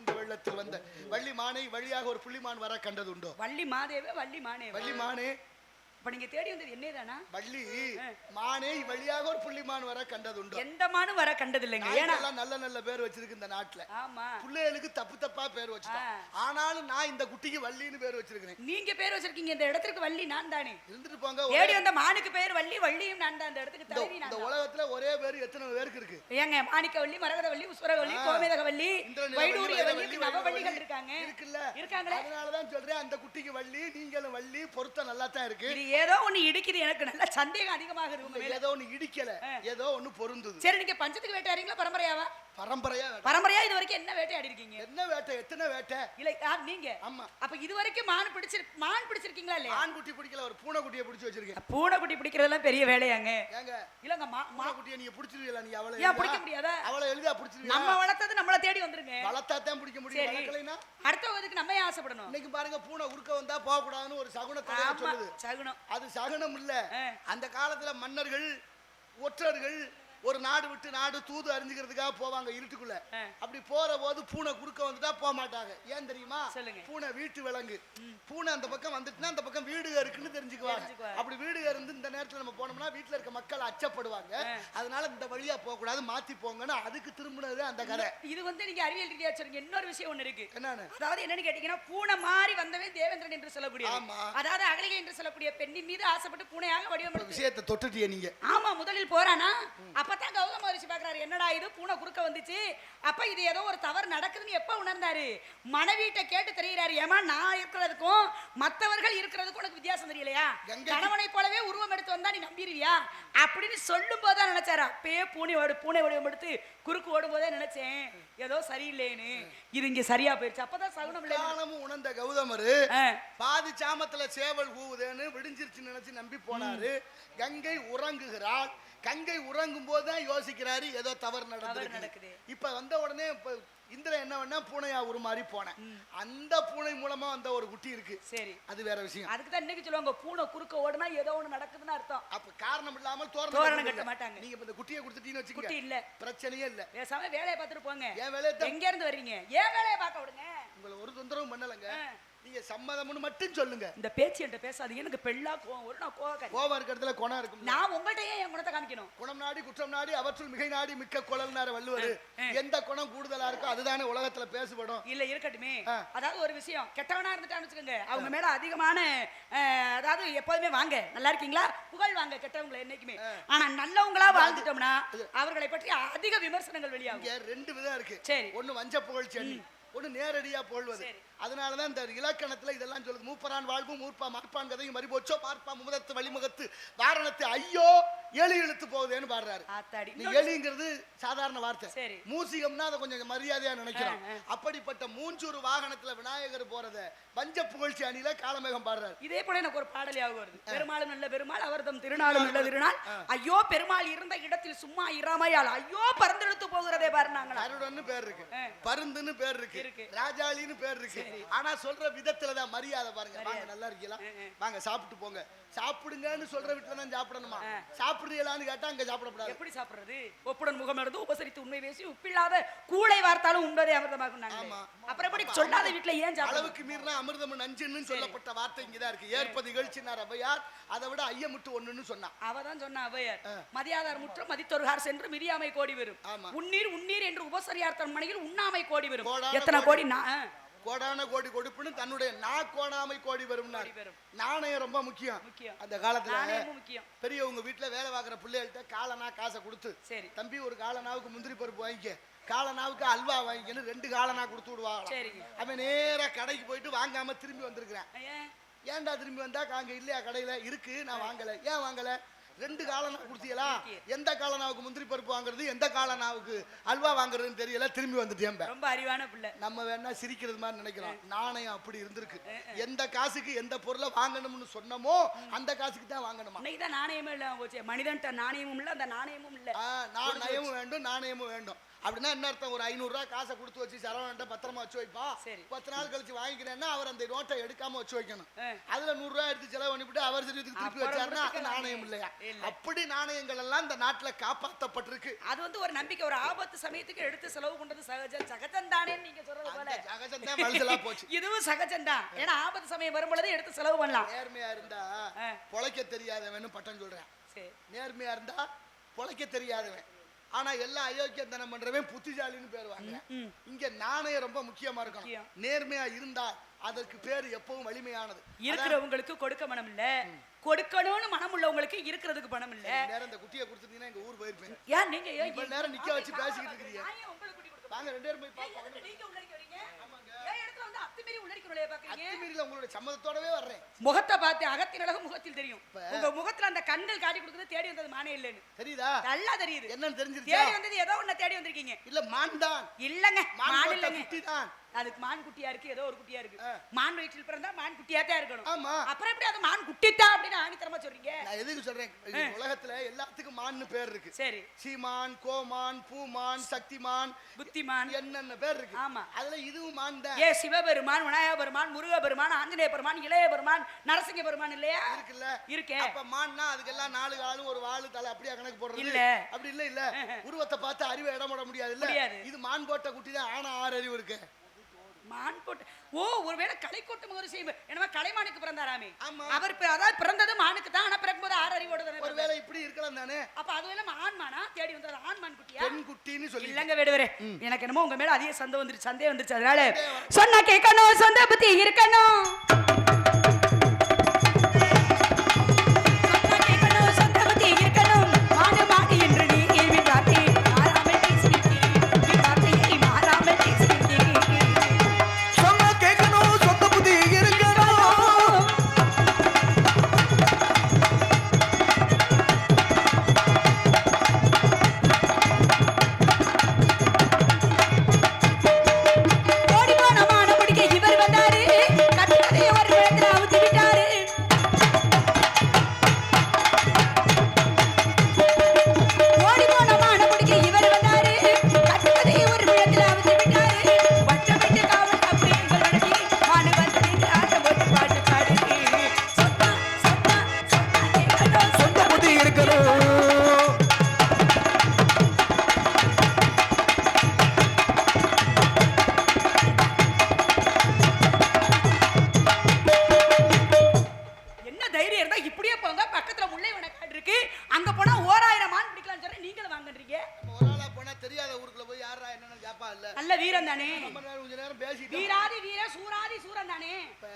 அந்த வெள்ளத்தில் வந்த வள்ளி மானை வழியாக ஒரு புள்ளிமான் வர கண்டது உண்டோ? வள்ளி மாதேவே வள்ளி மானே வள்ளி மானே இப்ப நீங்க தேடி வந்தது என்னதானா? வள்ளி மானே வழியாக ஒரு புள்ளிமான் வர கண்டது உண்டோ? எந்த மானும் வர கண்டது இல்லைங்க. ஏன்னா நல்ல நல்ல பேர் வச்சிருக்கு இந்த நாட்டுல. ஆமா, பிள்ளைகளுக்கு தப்பு தப்பா பேர் வச்சுட்டான். ஆனாலும் நான் இந்த குட்டிக்கு வள்ளின்னு பேர் வச்சிருக்கேன். நீங்க பேர் வச்சிருக்கீங்க. இந்த இடத்துக்கு வள்ளி நான் தானே. இருந்துட்டு போங்க. தேடி வந்த மானுக்கு பேர் வள்ளி, வள்ளியும் நான் தான். இந்த இடத்துக்கு தலைவி நான். இந்த உலகத்துல ஒரே பேர் எத்தனை பேருக்கு இருக்கு? ஏங்க, மாணிக்க வள்ளி, மரகத வள்ளி, உஸ்வர வள்ளி, கோமேதக வள்ளி, வைடூரிய வள்ளி, நவவள்ளிகள் இருக்காங்க. இருக்குல்ல, இருக்காங்களே. அதனாலதான் சொல்றேன் அந்த குட்டிக்கு வள்ளி, நீங்களும் வள்ளி, பொருத்தம் நல்லா தான் இருக்கு. இது ஏதோ ஒண்ணு இடிக்குது. எனக்கு நல்ல சந்தேகம் அதிகமாக இருக்கு. ஏதோ ஒண்ணு இடிக்கல, ஏதோ ஒண்ணு பொருந்துது. சரி, நீங்க பஞ்சத்துக்கு வேட்டையாடுறீங்களா பரம்பரையாவா? பரம்பரையா இது வரைக்கும் என்ன வேட்டையாடி இருக்கீங்க? என்ன வேட்டை? எத்தனை வேட்டை? இல்ல நீங்க. ஆமா. அப்ப இது வரைக்கும் மான் பிடிச்சிருக்கீங்களா இல்லையா? மான் குட்டி பிடிக்கல, ஒரு பூனை குட்டியை பிடிச்சு வச்சிருக்கேன். பூனை குட்டி பிடிக்கிறதெல்லாம் பெரிய வேலையாங்க. ஏங்க இல்லங்க, பூனை குட்டியை நீங்க பிடிச்சிருவீங்களா? நீங்க அவளை ஏன் பிடிக்க முடியாதா? அவளை எளிதா பிடிச்சிருவீங்க. நம்ம வளர்த்தது நம்மள தேடி வந்துருங்க. வளர்த்தாதான் பிடிக்க முடியும். வளர்க்கலைனா அடுத்தவதுக்கு நம்ம ஏன் ஆசைப்படணும்? இன்னைக்கு பாருங்க, பூனை உருக்க வந்தா போக கூடாதுன்னு ஒரு சகுனத்தை சொல்லுது. சகுனம். அது சகுனம் இல்ல. அந்த காலத்துல மன்னர்கள், ஒற்றர்கள் ஒரு நாடு விட்டு நாடு தூது அறிஞ்சுக்கிறதுக்காக போவாங்க இருட்டுக்குள்ள. அப்படி போற போது பூனை குறுக்க வந்துட்டா போக மாட்டாங்க. ஏன் தெரியுமா? பூனை வீட்டு விலங்கு. பூனை அந்த பக்கம் வந்துட்டுனா அந்த பக்கம் வீடு இருக்குன்னு தெரிஞ்சுக்குவாங்க. அப்படி வீடு இருந்து இந்த நேரத்துல நம்ம போனோம்னா வீட்டுல இருக்க மக்கள் அச்சப்படுவாங்க. அதனால இந்த வழியா போக கூடாது, மாத்தி போங்கன்னு அதுக்கு திரும்பினது அந்த கதை. இது நீங்க அறிவியல் ரீதியா சொல்றீங்க. இன்னொரு விஷயம் ஒண்ணு இருக்கு. என்னன்னு? அதாவது என்னன்னு கேட்டீங்கன்னா, பூனை மாறி வந்தவன் தேவேந்திரன் என்று சொல்லக்கூடிய, அதாவது அகலிகை என்று சொல்லக்கூடிய பெண்ணின் மீது ஆசைப்பட்டு பூனையாக வடிவமைத்த விஷயத்தை தொட்டுட்டியே நீங்க. ஆமா, முதலில் போறானா அப்பதான் கௌதம மகரிஷி பாக்குறாரு, என்னடா இது பூனை குறுக்க வந்துச்சு, அப்ப இது ஏதோ ஒரு தவறு நடக்குதுன்னு எப்ப உணர்ந்தாரு? மனைவிட்ட கேட்டு தெரிகிறாரு. ஏமா, நான் இருக்கிறதுக்கும் மற்றவர்கள் இருக்கிறதுக்கும் உனக்கு வித்தியாசம் தெரியலையா? கணவனை போலவே உருவம் எடுத்து வந்தா நீ நம்பிடுவியா அப்படின்னு சொல்லும் போதுதான் நினைச்சாரு. அப்பயே பூனை வடிவம் எடுத்து குறுக்கு ஓடும் போதே நினைச்சேன் ஏதோ சரியில்லைன்னு. இது இங்க சரியா போயிருச்சு. அப்பதான் சகுனம் இல்லை உணர்ந்த கௌதமரு பாதி சாமத்துல சேவல் கூவுதேன்னு விடிஞ்சிருச்சு நினைச்சு நம்பி போனாரு. கங்கை உறங்குகிறாள். கங்கை உறங்கும் போதுதான் யோசிக்கிறாரு ஏதோ தவறு நடக்குது. இப்ப வந்த உடனே இந்திரன் என்ன பண்ணா பூனையா உருமாறி போனேன். அந்த பூனை மூலமா வந்த ஒரு குட்டி இருக்கு. சரி, அது வேற விஷயம். அதுக்கு தான் இன்னைக்கு சொல்லுவாங்க, பூனை குறுக்க ஓடுனா ஏதோ ஒண்ணு நடக்குதுன்னு அர்த்தம். அப்ப காரணம் இல்லாமல் தோரணம் கட்ட மாட்டாங்க. நீங்க இந்த குட்டியை கொடுத்துட்டீங்கன்னு வச்சுக்கோங்க, குட்டி இல்ல, பிரச்சனையே இல்ல. பேசாம வேலையை பார்த்துட்டு போங்க. ஏன் வேலையை எங்க இருந்து வர்றீங்க? ஏன் வேலையை பார்க்க விடுங்க. உங்களை ஒரு தொந்தரவும் பண்ணலங்க. நீங்க சம்மதம்னு மட்டும் சொல்லுங்க. இந்த பேச்சு என்கிட்ட பேசாதீங்க. எனக்கு பெல்லா கோவம் இருக்கிறதுல குணம் இருக்கும். நான் உங்கள்கிட்ட ஏன் என் குணத்தை காமிக்கணும்? குணம் நாடி குற்றம் நாடி அவற்றுள் மிகை நாடி மிக்க குழல்னார வள்ளுவர். எந்த குணம் கூடுதலா இருக்கோ அதுதானே உலகத்துல பேசப்படும். இல்ல இருக்கட்டுமே. அதாவது ஒரு விஷயம், கெட்டவனா இருந்துட்டான்னு வச்சுக்கோங்க, அவங்க மேல அதிகமான அதாவது எப்போதுமே வாங்க நல்லா இருக்கீங்களா புகழ் வாங்க கெட்டவங்களை என்னைக்குமே. ஆனா நல்லவங்களா வாழ்ந்துட்டோம்னா அவர்களை பற்றி அதிக விமர்சனங்கள் வெளியாகும். ரெண்டு விதம் இருக்கு. சரி, ஒண்ணு வஞ்ச புகழ்ச்சி, ஒண்ணு நேரடியா போல்வது. அதனாலதான் இந்த இலக்கணத்துல இதெல்லாம் சொல்லுது. மூப்பரான் வாழ்வும் மூர்ப்பா மார்ப்பான் கதையும் மறிபோச்சோ பார்ப்பா முகத்து வழிமுகத்து வாரணத்து ஐயோ எலி இழுத்து போகுதுன்னு பாடுறாரு. எலிங்கிறது சாதாரண வார்த்தை. மூசிகம்னா அதை கொஞ்சம் மரியாதையா நினைக்கிறோம். அப்படிப்பட்ட மூஞ்சூறு வாகனத்துல விநாயகர் போறத வஞ்ச புகழ்ச்சி அணியில காலமேகம் பாடுறாரு. இதே போல எனக்கு ஒரு பாடல் ஞாபகம் வருது. பெருமாளும் நல்ல பெருமாள் அவர்தம் திருநாளும் நல்ல திருநாள். ஐயோ பெருமாள் இருந்த இடத்தில் சும்மா இராமையால் ஐயோ பறந்தெடுத்து போகிறதே பாருனாங்க. அருடன்னு பேர் இருக்கு, பருந்துன்னு பேர் இருக்கு, ராஜாளின்னு பேர் இருக்கு. ஆனா சொல்ற விதத்துலதான் மரியாதை பாருங்க. வாங்க நல்லா இருக்கீங்களா, வாங்க சாப்பிட்டு போங்க, சாப்பிடுங்கன்னு சொல்ற வீட்டுல தான் சாப்பிடணுமா? சாப்பிடுறீங்களான்னு கேட்டா அங்க சாப்பிடக்கூடாது. எப்படி சாப்பிடுறது? ஒப்புடன் முகம் நடந்து உபசரித்து உண்மை பேசி உப்பில்லாத கூளை வார்த்தாலும் உண்பதே அமிர்தமாகும். அப்புறம் எப்படி சொல்லாத வீட்டுல ஏன் அளவுக்கு மீறினா அமிர்தம் நஞ்சுன்னு சொல்லப்பட்ட வார்த்தை இங்கதான் இருக்கு. ஏற்பது இகழ்ச்சினார் அவையார், அதை விட ஐயமுட்டு ஒண்ணுன்னு சொன்னா. அவதான் சொன்ன அவையார். மதியாதார் முற்றம் மதித்தொருகார் சென்று மிதியாமை கோடி வரும். உன்னீர் உன்னீர் என்று உபசரியார் தன் மனையில் உண்ணாமை கோடி வரும். எத்தனை கோடி? கோடான கோடி கொடுப்புன்னு தன்னுடைய கோடாமை கோடி வரும். நாணயம் ரொம்ப முக்கியம் அந்த காலத்துல. பெரியவங்க வீட்டுல வேலை பார்க்குற பிள்ளைகள்கிட்ட காலனா காசை கொடுத்து, சரி தம்பி ஒரு காலனாவுக்கு முந்திரி பருப்பு வாங்கிக்க, காலனாவுக்கு அல்வா வாங்கிக்கன்னு 2 காலனா கொடுத்து விடுவாங்க. அவன் நேரா கடைக்கு போயிட்டு வாங்காம திரும்பி வந்திருக்கிறேன். ஏன்டா திரும்பி வந்தா? அங்க இல்லையா கடையில? இருக்கு, நான் வாங்கல. ஏன் வாங்கல? 2 காலனா குடுத்தீங்களா? எந்த காலனாவுக்கு முந்திரி பருப்பு வாங்குறது, எந்த காலனாவுக்கு அல்வா வாங்குறதுன்னு தெரியல. திரும்பி வந்துட்டேன். ரொம்ப அறிவான பிள்ளை. நம்ம வேணா சிரிக்கிறது மாதிரி நினைக்கிறோம். நாணயம் அப்படி இருந்திருக்கு. எந்த காசுக்கு எந்த பொருளை வாங்கணும்னு சொன்னமோ அந்த காசுக்கு தான் வாங்கணுமா. இன்னைக்கு தான் நாணயமே இல்லாம போச்சு. மனிதன்ட்ட நாணயமும் இல்ல, அந்த நாணயமும் இல்ல. நாணயமும் வேண்டும், நாணயமும் வேண்டும். அப்படின்னா என்ன அர்த்தம்? ஒரு 500 ரூபாய் காசை கொடுத்து வச்சு சரவணன்ட்ட பத்திரமா வச்சு வைப்பா. 10 நாள் கழிச்சு வாங்கிக்கிறேன்னா அவர் அந்த நோட்டை எடுக்காம வச்சு வைக்கணும். அதுல 100 ரூபாய் எடுத்து செலவு பண்ணிவிட்டு அவர் திருப்பி வச்சாருன்னா நாணயம் இல்லையா? அப்படி நாணயங்கள் எல்லாம் இந்த நாட்டுல காப்பாற்றப்பட்டிருக்கு. அது வந்து ஒரு நம்பிக்கை. ஒரு ஆபத்து சமயத்துக்கு எடுத்து செலவு பண்றது சகஜம் தானே நீங்க சொல்றது போல. சகஜம் தான் மனசுலா போச்சு. இதுவும் சகஜம் தான். ஏன்னா ஆபத்து சமயம் வரும்பொழுது எடுத்து செலவு பண்ணலாம். நேர்மையா இருந்தா பொழைக்க தெரியாதவன் பட்டம் சொல்றேன். நேர்மையா இருந்தா பொழைக்க தெரியாதவன். ஆனா எல்லாம் அயோக்கியத்தனம் பண்றவன் புத்திசாலின்னு பேர் வாங்க. இங்க நாணயம் ரொம்ப முக்கியமா இருக்கணும். நேர்மையா இருந்தா அதற்கு பேர் எப்பவும் வலிமையானது. இருக்கிறவங்களுக்கு கொடுக்க மனம் இல்ல, கொடுக்கணும்னு மனம் உள்ளவங்களுக்கு இருக்கிறதுக்கு பணம் இல்ல. நேரம் இந்த குட்டியை கொடுத்துட்டீங்கன்னா எங்க ஊர் போயிருப்பேன். ஏன் நீங்க இவ்வளவு நேரம் நிக்க வச்சு பேசிக்கிட்டு இருக்கீங்க? வாங்க 2 பேரும் போய் பாப்போம். நீங்க உள்ளரிக்க வரீங்க. ஏன் இடத்துல வந்து அத்துமீறி உள்ளரிக்கறோலே பாக்குறீங்க? அத்துமீறில உங்களுடைய சம்மதத்தோடவே வர்றேன். முகத்தை பார்த்து அகத்தின் அழகு முகத்தில் தெரியும். உங்க முகத்துல அந்த கண்கள் காட்டி கொடுக்குறது தேடி வந்தது மானே இல்லன்னு தெரியுதா? நல்லா தெரியுது. என்னன்னு தெரிஞ்சிருச்சு? தேடி வந்தது ஏதோ ஒண்ணு தேடி வந்திருக்கீங்க. இல்ல மான் தான். இல்லங்க மான் இல்லங்க. குட்டி தான். அதுக்கு மான் குட்டியா இருக்கு, ஏதோ ஒரு குட்டியா இருக்கு. மான் வயிற்றில் பிறந்தா மான் குட்டியா தான் இருக்கணும். ஆமா. அப்புறம் எப்படி அது மான் குட்டிதான் அப்படின்னு ஆணித்தரமா சொல்றீங்க? நான் எதுக்கு சொல்றேன்? உலகத்துல எல்லாத்துக்கும் மான்னு பேர் இருக்கு. சரி. சீமான், கோமான், பூமான், சக்திமான், புத்திமான், என்னென்ன பேர் இருக்கு. ஆமா. அதுல இதுவும் மான் தான். ஏ சிவபெருமான், விநாயக பெருமான், முருக பெருமான், ஆஞ்சநேய பெருமான், இளைய பெருமான், நரசிங்க பெருமான் இல்லையா? இருக்குல்ல? இருக்கே. அப்ப மான்னா அதுக்கெல்லாம் 4 காலும் ஒரு வாலு தலை அப்படியே கணக்கு போடுறது இல்ல. அப்படி இல்ல. உருவத்தை பார்த்து அறிவை இடம் போட முடியாது இல்ல. இது மான் போட்ட குட்டி தான். ஆனா 6 அறிவு இருக்கு. மான் போட்டு ஓ ஒருவேளை கலைக்கோட்டு மகரிஷி என்னமா கலைமானுக்கு பிறந்தாராமே. ஆமா. அவர் அதாவது பிறந்தது மானுக்கு தான். ஆனா பிறக்கும்போது 6 அறிவோட தானே. ஒருவேளை இப்படி இருக்கலாம் தானே. அப்ப அதுவேளை ஆண் மானா தேடி வந்தது ஆண் மான் குட்டியா பெண் குட்டின்னு சொல்லி இல்லங்க வேடுவரே. எனக்கு என்னமோ உங்க மேல அதிக சந்தேகம் வந்துருச்சு. அதனால சொன்னா கேட்கணும், சொந்த புத்தி இருக்கணும்.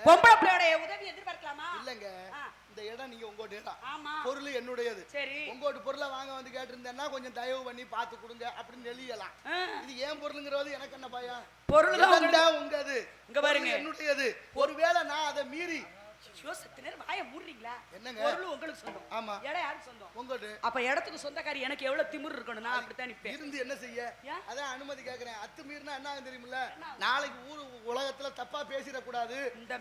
பொம்பளை பிள்ளையோட உதவி எதிர்பார்க்கலாமா? இல்லங்க. இந்த இடம் நீங்க உங்களோட இடம். ஆமா. பொருள் என்னுடையது. சரி. உங்களோட பொருளை வாங்க வந்து கேட்டிருந்தேன்னா கொஞ்சம் தயவு பண்ணி பார்த்து கொடுங்க அப்படின்னு எழுதியலாம். இது ஏன் பொருளுங்கிறது எனக்கு என்ன பயம்? பொருள் தான் உங்கது. இங்க பாருங்க என்னுடையது. ஒருவேளை நான் அதை மீறி வாயை மூடுறீங்களா? என்னங்க பொருள் உங்களுக்கு சொந்தம். ஆமா. இடம் யாருக்கு சொந்தம்? உங்களோட. அப்ப இடத்துக்கு சொந்தக்காரி எனக்கு எவ்வளவு திமிரு இருக்கணும்? நான் அப்படித்தான் நிப்பேன். இருந்து என்ன செய்ய? அதான் அனுமதி கேக்குறேன். அத்து மீறினா என்ன ஆகும் தெரியுமில்ல? நாளைக்கு ஊர் உலகத்துல தப்பா பேசிட கூடாது. இந்த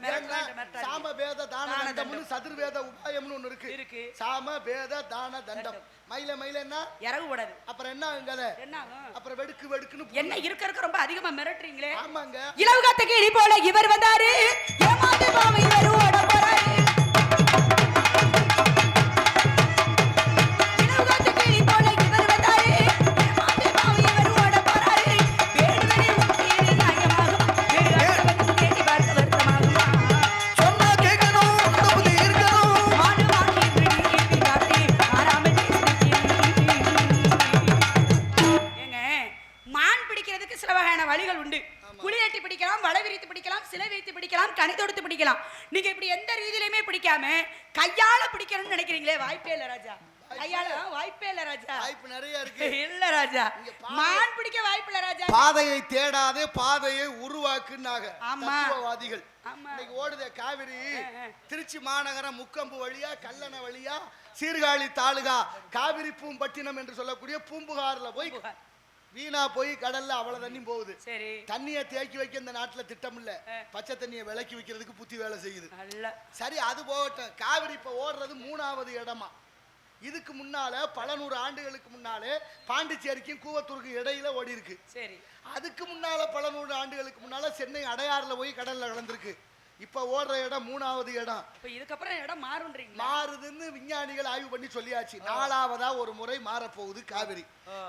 சாம பேத தான தண்டம்னு சதுர்வேத உபாயம்னு ஒண்ணு இருக்கு. சாம பேத தான தண்டம். மயில என்ன இறகு கூடாது. அப்புறம் என்ன ஆகுங்க? என்ன ஆகும்? அப்புறம் வெடுக்குன்னு என்ன இருக்க ரொம்ப அதிகமா மிரட்டுறீங்களே. ஆமாங்க. இலவகத்துக்கு இடி போல இவர் வந்தாரு. ஏமாந்து பாவை இவர் ஓட போறாரு. இலவகத்துக்கு இடி போல இவர் வந்தாரு. ஏமாந்து பாவை இவர் ஓட போறாரு. வேடுவனே உத்தேரி நியாயமாகும். வேடுவனே தேடி பார்க்க வருத்தமாகுமா? சொன்னா கேட்கணும், புத்தி இருக்கணும். மாடு மாடு என்று நீ காட்டி ஆறாமல் மான் பிடிக்கிறதுக்கு சில வகையான வழிகள் உண்டு. குளிரட்டி பிடிக்கலாம், வலை விரித்து பிடிக்கலாம், சிலை வைத்து பிடிக்கலாம், கனி தொடுத்து பிடிக்கலாம். நீங்க இப்படி எந்த ரீதியிலுமே பிடிக்காம கையால பிடிக்கணும்னு நினைக்கிறீங்களே, வாய்ப்பே இல்ல ராஜா. கையால வாய்ப்பே இல்ல ராஜா. வாய்ப்பு நிறைய இருக்கு. இல்ல ராஜா, மான் பிடிக்க வாய்ப்பு இல்ல ராஜா. பாதையை தேடாதே பாதையை உருவாக்குனாங்க ஆமா. தத்துவவாதிகள். ஆமா. இன்னைக்கு ஓடுதே காவிரி திருச்சி மாநகரம் முக்கம்பு வழியா கல்லணை வழியா சீர்காழி தாலுகா காவிரி பூம்பட்டினம் என்று சொல்லக்கூடிய பூம்புகார்ல போய் வீணா போய் கடல்ல அவ்வளவு தண்ணி போகுது. சரி, தண்ணியை தேக்கி வைக்க இந்த நாட்டுல திட்டம் இல்ல. பச்சை தண்ணியை விலக்கி வைக்கிறதுக்கு புத்தி வேலை செய்யுது. சரி, அது போகட்டும். காவிரி இப்ப ஓடுறது 3வது இடமா. இதுக்கு முன்னால பல 100 ஆண்டுகளுக்கு முன்னாலே பாண்டிச்சேரிக்கும் கூவத்தூருக்கும் இடையில ஓடி இருக்கு. சரி, அதுக்கு முன்னால பல 100 ஆண்டுகளுக்கு முன்னால சென்னை அடையாறுல போய் கடல்ல கலந்துருக்கு. இப்ப ஓடுற இடம் 3வது இடம். இப்ப இதுக்கப்புறம் இடம் மாறுன்றீங்க. மாறுதுன்னு விஞ்ஞானிகள் ஆய்வு பண்ணி சொல்லியாச்சு. 4வதா ஒரு முறை மாறப்போகுது காவிரி.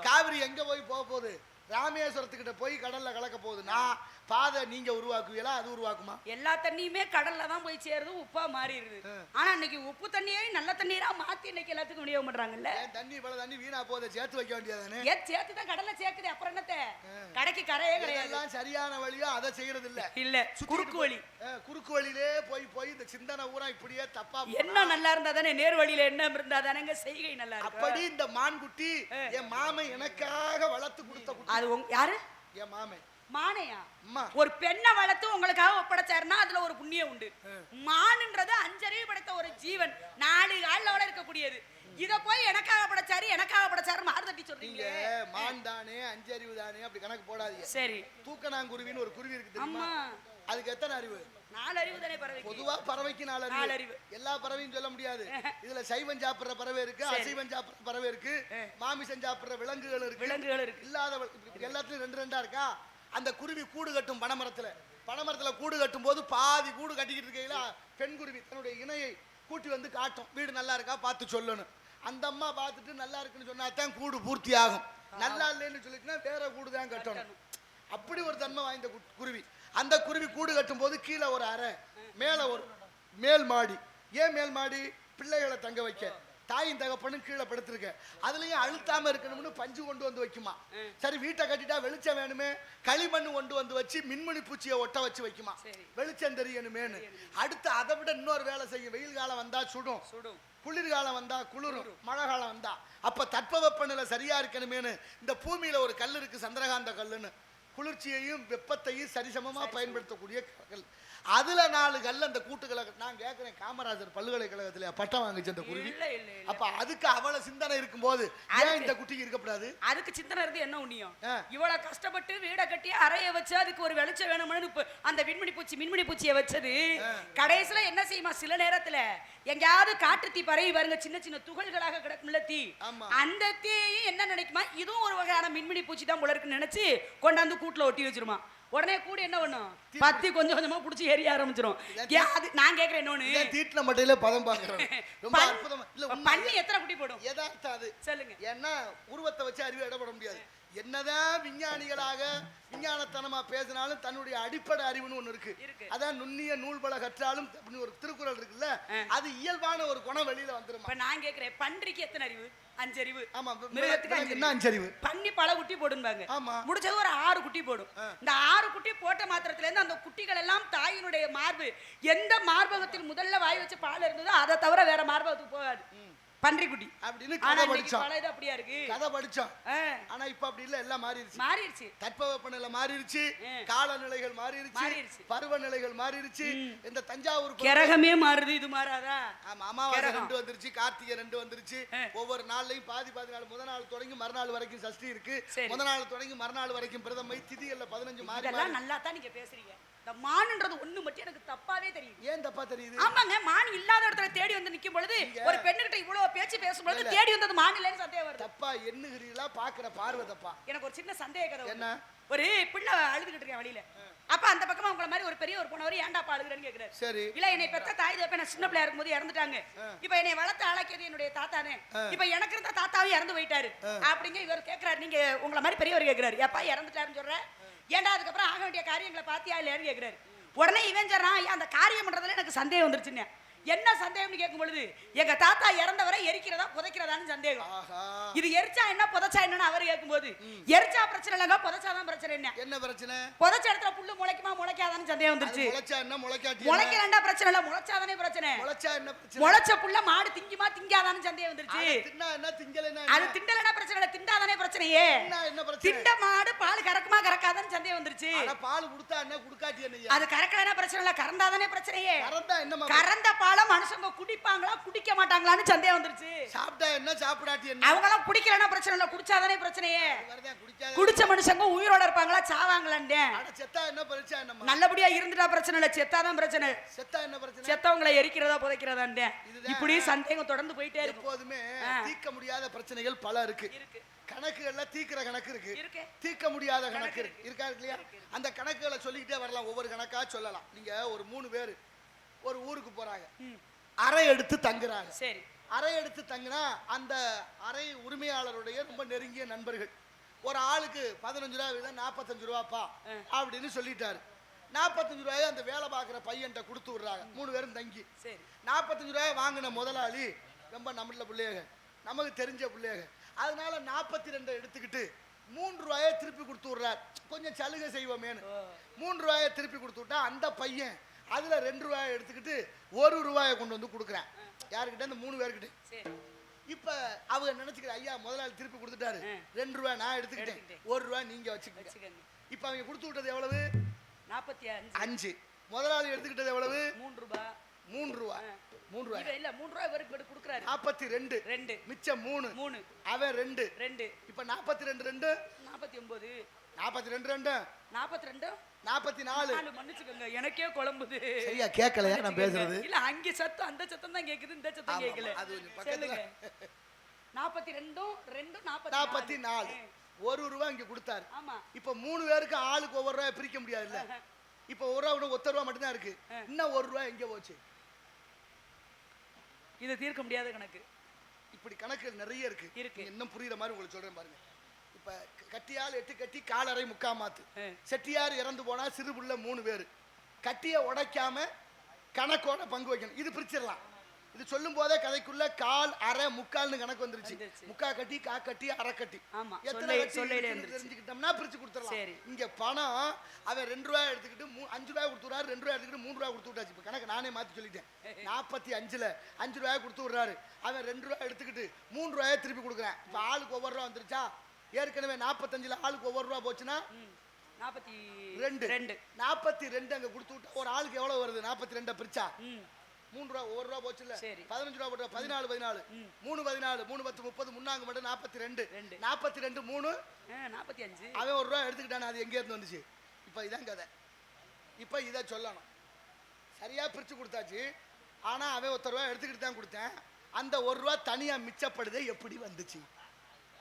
காவிரி எங்க போய் போக போகுது? ராமேஸ்வரத்துக்கிட்ட போய் கடல்ல கலக்க போகுதுன்னா பாதை நீங்க உருவாக்குவீங்களா, அது உருவாக்குமா? எல்லா தண்ணியுமே கடல்ல தான் போய் சேருது, உப்பா மாறிடுது. ஆனா இன்னைக்கு உப்பு தண்ணியே நல்ல தண்ணீரா மாத்தி இன்னைக்கு எல்லாத்துக்கும் விநியோகம் பண்றாங்கல்ல. தண்ணி இவ்வளவு தண்ணி வீணா போதை சேர்த்து வைக்க வேண்டியதானே? சேர்த்து தான் கடல்ல சேர்க்குது. அப்புறம் என்னத்த கடைக்கு கரையே கிடையாது. எல்லாம் சரியான வழியா அதை செய்யறது இல்ல. இல்ல, குறுக்கு வழி. குறுக்கு வழியிலே போய் போய் இந்த சிந்தனை ஊரா இப்படியே தப்பா. என்ன நல்லா இருந்தா தானே, நேர் வழியில என்ன இருந்தா தானேங்க செய்கை நல்லா இருக்கும். அப்படி இந்த மான்குட்டி என் மாமன் எனக்காக வளர்த்து கொடுத்த குட்டி. அது யாரு? என் மாமன். மானையா? அம்மா, ஒரு பெண்ணை வளர்த்து உங்களுக்காக ஒப்படைச்சாருன்னா அதுல ஒரு புண்ணியம் உண்டு. மான்ன்றது 5 அறிவு படைத்த ஒரு ஜீவன், 4 கால்ல இருக்கக்கூடியது. இத போய் எனக்காக படைச்சாரு மாறு தட்டி சொல்றீங்க. மான் தானே 5 அறிவு தானே அப்படி கணக்கு போடாதீங்க. சரி, தூக்கணாங்குருவின்னு ஒரு குருவி இருக்கு தெரியுமா? ஆமா. அதுக்கு எத்தனை அறிவு? 4 அறிவு தானே பறவைக்கு. பொதுவா பறவைக்கு 4 அறிவு. எல்லா பறவையும் சொல்ல முடியாது. இதுல சைவம் சாப்பிடுற பறவை இருக்கு, அசைவம் சாப்பிடுற பறவை இருக்கு, மாமிசம் சாப்பிடுற விலங்குகள் இருக்கு. இல்லாத எல்லாத்துலயும் 2 இருக்கா? அந்த குருவி கூடு கட்டும் பனைமரத்துல கூடு கட்டும் போது பாதி கூடு கட்டிக்கிட்டு இருக்கையில பெண் குருவி தன்னுடைய இணையை கூட்டி வந்து காட்டும். வீடு நல்லா இருக்கா பார்த்து சொல்லணும். அந்த அம்மா பார்த்துட்டு நல்லா இருக்குன்னு சொன்னா தான் கூடு பூர்த்தி ஆகும். நல்லா இல்லைன்னு சொல்லிட்டுனா வேற கூடு தான் கட்டணும். அப்படி ஒரு தன்மை வாய்ந்த குருவி. அந்த குருவி கூடு கட்டும் போது கீழே ஒரு அறை, மேல ஒரு மேல் மாடி. ஏன் மேல் மாடி? பிள்ளைகளை தங்க வைக்க. தாயின் தகப்பனும் கீழே படுத்திருக்க. அதுலயும் அழுத்தாம இருக்கணும்னு பஞ்சு கொண்டு வந்து வைக்குமா. சரி, வீட்டை கட்டிட்டா வெளிச்சம் வேணுமே, களிமண் கொண்டு வந்து வச்சு மின்மணி பூச்சியை ஒட்ட வச்சு வைக்குமா, வெளிச்சம் தெரியணுமேனு. அடுத்து அதை விட இன்னொரு வேலை செய்யும். வெயில் காலம் வந்தா சுடும், குளிர்காலம் வந்தா குளிரும், மழை காலம் வந்தா. அப்ப தட்பவெப்பநிலை சரியா இருக்கணுமேனு இந்த பூமியில ஒரு கல் இருக்கு, சந்திரகாந்த கல்லுன்னு. குளிர்ச்சியையும் வெப்பத்தையும் சரிசமமா பயன்படுத்தக்கூடிய கல். அதுல 4 கல் அந்த கூட்டுகளை. நான் கேட்கிறேன், காமராஜர் பல்கலைக்கழகத்துல பட்டம் வாங்கிச்சு அந்த குருவி. அப்ப அதுக்கு அவ்வளவு சிந்தனை இருக்கும் போது ஏன் இந்த குட்டிக்கு இருக்கப்படாது? அதுக்கு சிந்தனை இருந்து என்ன உண்ணியும்? இவ்வளவு கஷ்டப்பட்டு வீடை கட்டி அறைய வச்சு அதுக்கு ஒரு வெளிச்சம் வேணும்னு அந்த மின்மணி பூச்சியை வச்சது கடைசியில என்ன செய்யுமா? சில நேரத்துல எங்கேயாவது காட்டு தீ பரவி பாருங்க, சின்ன சின்ன துகள்களாக கிடக்கும்ல தீ. அந்த தீயும் என்ன நினைக்குமா? இதுவும் ஒரு வகையான மின்மணி பூச்சி தான் போல இருக்குன்னு நினைச்சு கொண்டாந்து கூட்டுல ஒட்டி வச்சிருமா. உடனே கூட என்ன பண்ணும்? பத்தி கொஞ்சம் கொஞ்சமா புடிச்சு எரிய ஆரம்பிச்சிரும். நான் கேக்குறேன், இன்னொன்னு தீட்ல மட்டையில பதம் பாக்குறேன். ரொம்ப அற்புதமா இல்ல, பண்ணி எத்தனை குட்டி போடும்? யதார்த்தம் அது. சொல்லுங்க. ஏன்னா உருவத்தை வச்சு அறிவு இடப்பட முடியாது. என்னதான் விஞ்ஞானிகளாக விஞ்ஞானத்தனமா பேசினாலும் தன்னுடைய அடிப்படை அறிவுன்னு ஒண்ணு இருக்கு. அதான் நுண்ணிய நூல்பல கற்றாலும் ஒரு திருக்குறள் இருக்குல்ல, அது இயல்பான ஒரு குணம் வெளியில வந்துரும். நான் கேக்குறேன், பன்றிக்கு எத்தனை அறிவு? 5 அறிவு. ஆமா, மிருகத்துக்கு என்ன 5 அறிவு? பன்னி பல குட்டி போடும்பாங்க. ஆமா, முடிச்சது ஒரு 6 குட்டி போடும். இந்த 6 குட்டி போட்ட மாத்திரத்துல இருந்து அந்த குட்டிகள் எல்லாம் தாயினுடைய மார்பு, எந்த மார்பகத்தில் முதல்ல வாய் வச்சு பால் இருந்ததோ அதை தவிர வேற மார்பகத்துக்கு போகாது. பன்றி குட்டி அப்படின்னு கதை படிச்சோம். பழையது அப்படியா இருக்கு, கதை படிச்சோம். ஆனா இப்ப அப்படி இல்ல, எல்லாம் மாறிடுச்சு. தட்பவெப்பநிலை மாறிடுச்சு, காலநிலைகள் மாறிடுச்சு, பருவநிலைகள் மாறிடுச்சு. இந்த தஞ்சாவூர் கிரகமே மாறுது, இது மாறாதா? ஆமா, அமாவாசை 2 வந்துருச்சு, கார்த்திகை 2 வந்துருச்சு. ஒவ்வொரு நாள்லயும் பாதி நாள், முதல் நாள் தொடங்கி மறுநாள் வரைக்கும் சஷ்டி இருக்கு, முதல் நாள் தொடங்கி மறுநாள் வரைக்கும் பிரதமை, திதிகள்ல 15 மாறி. நல்லா தான் நீங்க பேசுறீங்க. இந்த மான்ன்றது ஒண்ணு மட்டும் எனக்கு தப்பாவே தெரியும். ஏன் தப்பா தெரியுது? ஆமாங்க, மான் இல்லாத இடத்துல தேடி வந்து நிக்கும் பொழுது ஒரு பெண்ணுகிட்ட இவ்வளவு பேச்சு பேசும்பொழுது தேடி வந்தது மான் இல்லைன்னு சந்தேகம் வருது. தப்பா எண்ணுகிறீங்களா? பாக்குற பார்வை தப்பா? எனக்கு ஒரு சின்ன சந்தேக கதை. என்ன? ஒரு பிள்ளை அழுதுகிட்டு இருக்கேன் வழியில. அப்ப அந்த பக்கமா உங்கள மாதிரி ஒரு பெரிய ஒரு பொண்ணவர் ஏன்டா அழுகுறேன்னு கேக்குறாரு. சரி, இல்ல என்னை பெத்த தாய் தப்ப நான் சின்ன பிள்ளையா இருக்கும்போது இறந்துட்டாங்க. இப்ப என்னை வளர்த்து ஆளாக்கியது என்னுடைய தாத்தானே. இப்ப எனக்கு இருந்த தாத்தாவும் இறந்து போயிட்டாரு அப்படிங்க இவர் கேக்குறாரு. நீங்க உங்கள மாதிரி பெரியவர் கேக்குறாரு, எப்பா இறந்துட்டாருன்னு சொல்ற, ஏன்டா அதுக்கப்புறம் ஆக வேண்டிய காரியங்களை பாத்தியா இல்லையான்னு கேக்குறாரு. உடனே இவன் சொல்றான், அந்த காரியம் பண்றதுல எனக்கு சந்தேகம் வந்துருச்சுன்னு. என்ன சந்தேகம்னு கேட்கும் பொழுது எங்க தாத்தா இறந்தவரை எரிக்கிறதா புதைக்கிறதான்னு சந்தேகம். இது எரிச்சா என்ன புதைச்சா என்னன்னு அவர் கேட்கும்போது எரிச்சா பிரச்சனை இல்லங்க, புதைச்சாதான் பிரச்சனை. என்ன பிரச்சனை? புதைச்ச இடத்துல புல்லு முளைக்குமா முளைக்காதான்னு சந்தேகம் வந்துருச்சு. முளைச்சா என்ன முளைக்காட்டி முளைக்கலண்டா பிரச்சனை இல்ல, முளைச்சாதானே பிரச்சனை. முளைச்சா என்ன பிரச்சனை? முளைச்ச புல்ல மாடு திங்குமா திங்காதான்னு சந்தேகம் வந்துருச்சு. தின்னா என்ன திங்கலனா அது திண்டலனா பிரச்சனை இல்ல, திண்டாதானே பிரச்சனையே. என்ன பிரச்சனை? திண்ட மாடு பால் கறக்குமா கறக்காதான்னு சந்தேகம் வந்துருச்சு. அட பால் குடுத்தா என்ன குடுக்காட்டி என்ன? அது கறக்கலனா பிரச்சனை இல்ல, கறந்தாதானே பிரச்சனையே. கறந்தா என்ன? கறந்த பால மனுஷங்க குடிப்பாங்களா குடிக்க மாட்டாங்களான்னு சந்தேகம் வந்துருச்சு. சாப்பிட்டா என்ன சாப்பிடாட்டி என்ன? அவங்க எல்லாம் குடிக்கலனா பிரச்சனை இல்ல, குடிச்சாதானே பிரச்சனையே. குடிச்ச மனுஷங்க உயிரோட இருப்பாங்களா சாவாங்களான்னு? அட செத்தா என்ன பிரச்சனை? என்ன நல்லபடியா இருந்துட்டா பிரச்சனை இல்ல, செத்தாதான் பிரச்சனை. செத்தா என்ன பிரச்சனை? செத்தவங்களை எரிக்கிறதா புதைக்கிறதான்னு இப்படி சந்தேகம் தொடர்ந்து போயிட்டே இருக்கு. எப்போதுமே தீர்க்க முடியாத பிரச்சனைகள் பல இருக்கு. கணக்குகள்ல தீக்கிற கணக்கு இருக்கு, தீர்க்க முடியாத கணக்கு இருக்கா இல்லையா? அந்த கணக்குகளை சொல்லிக்கிட்டே வரலாம், ஒவ்வொரு கணக்கா சொல்லலாம். நீங்க ஒரு 3 பேர் ஒரு ஊருக்கு போறாங்க, அறை எடுத்து தங்குறாங்க. சரி, அறை எடுத்து தங்கினா அந்த அறை உரிமையாளருடைய ரொம்ப நெருங்கிய நண்பர்கள். ஒரு ஆளுக்கு 15 ரூபா வீதம் 45 ரூபாப்பா அப்படின்னு சொல்லிட்டாரு. 45 ரூபாயை அந்த வேலை பார்க்குற பையன்கிட்ட கொடுத்து விடுறாங்க. 3 பேரும் தங்கி. சரி, 45 ரூபாயை வாங்கின முதலாளி ரொம்ப நம்மள பிள்ளைங்க, நமக்கு தெரிஞ்ச பிள்ளைங்க, அதனால 42 எடுத்துக்கிட்டு 3 ரூபாயை திருப்பி கொடுத்து விடுறாரு. கொஞ்சம் சலுகை செய்வோமேனு 3 ரூபாயை திருப்பி கொடுத்து விட்டா அந்த பையன் அதுல 2 ரூபாயை எடுத்துக்கிட்டு 1 ரூபாயை கொண்டு வந்து கொடுக்குறேன். யாருக்கிட்ட? அந்த 3 பேர்கிட்ட. இப்ப அவங்க நினைச்சுக்கிற, ஐயா முதலாளி திருப்பி கொடுத்துட்டாரு, 2 ரூபாய் நான் எடுத்துக்கிட்டேன், 1 ரூபாய் நீங்க வச்சுக்கோங்க. இப்ப அவங்க கொடுத்து விட்டது எவ்வளவு? 45. முதலாளி எடுத்துக்கிட்டது எவ்வளவு? 3 ரூபாய். 3 ரூபாய். 3 ரூபாய் இல்ல, 3 ரூபாய் இவருக்கு கொடுக்குறாரு. 42 மிச்சம் 3 அவன் 2. இப்ப 42 2 49. 42 44. மன்னிச்சுக்கோங்க, எனக்கே குழம்புது. சரியா கேட்கலையா நான் பேசுறது? இல்ல, அங்க சத்தம் அந்த சத்தம் தான் கேக்குது, இந்த சத்தம் கேட்கல. அது பக்கத்துல 42 2 44. 1 ரூபாய் இங்க கொடுத்தாரு. ஆமா, இப்ப 3 பேருக்கு ஆளுக்கு ஒவ்வொரு ரூபாய் பிரிக்க முடியாது இல்ல. இப்ப 1 ரூபாய் 1 ரூபாய் மட்டும் தான் இருக்கு. இன்னும் 1 ரூபாய் எங்க போச்சு? இது தீர்க்க முடியாத கணக்கு. இப்படி கணக்கு நிறைய இருக்கு. இன்னும் புரியுற மாதிரி உங்களுக்கு சொல்றேன் பாருங்க. இப்ப கட்டியால் 8 கட்டி காலரை முக்காமாத்து. செட்டியார் இறந்து போனா சிறுபுள்ள 3 பேர். கட்டிய உடைக்காம கணக்கோட பங்கு வைக்கணும். இது பிரிச்சிடலாம். இது சொல்லும் போதே கதைக்குள்ள கால் அரை முக்கால்னு கணக்கு வந்துருச்சு. முக்கா கட்டி கா கட்டி அரை கட்டி எத்தனை தெரிஞ்சுக்கிட்டோம்னா பிரிச்சு கொடுத்துடலாம். இங்க பணம் அவன் 2 ரூபாய் எடுத்துக்கிட்டு 5 ரூபாய் கொடுத்துறாரு, 2 ரூபாய் எடுத்துக்கிட்டு 3 ரூபாய் கொடுத்து விட்டாச்சு. இப்ப கணக்கு நானே மாத்தி சொல்லிட்டேன். 45ல 5 ரூபாய் கொடுத்து விடுறாரு, அவன் 2 ரூபாய் எடுத்துக்கிட்டு 3 ரூபாயை திருப்பி கொடுக்குறேன். இப்ப ஆளுக்கு ஒவ்வொரு ரூபா வந்துருச்சா? ஏற்கனவே 45ல ஆளுக்கு ஒவ்வொரு ரூபா போச்சுன்னா 42. 42 அங்க கொடுத்து விட்டா ஒரு ஆளுக்கு எவ்வளவு வருது? 42 பிரிச்சா 3 ரூபா, 1 ரூபா போச்சு இல்ல. 15 ரூபா போட்டா 14 14 3 14 3 10 30 முன்னாங்க மட்டும் 42. 42 3 45. அவன் 1 ரூபா எடுத்துக்கிட்டானே, அது எங்க இருந்து வந்துச்சு? இப்ப இதான் கதை. இப்ப இத சொல்லணும். சரியா பிரிச்சு கொடுத்தாச்சு. ஆனா அவன் 1 ரூபா எடுத்துக்கிட்டு தான் கொடுத்தேன். அந்த 1 ரூபா தனியா மிச்சப்படுது, எப்படி வந்துச்சு?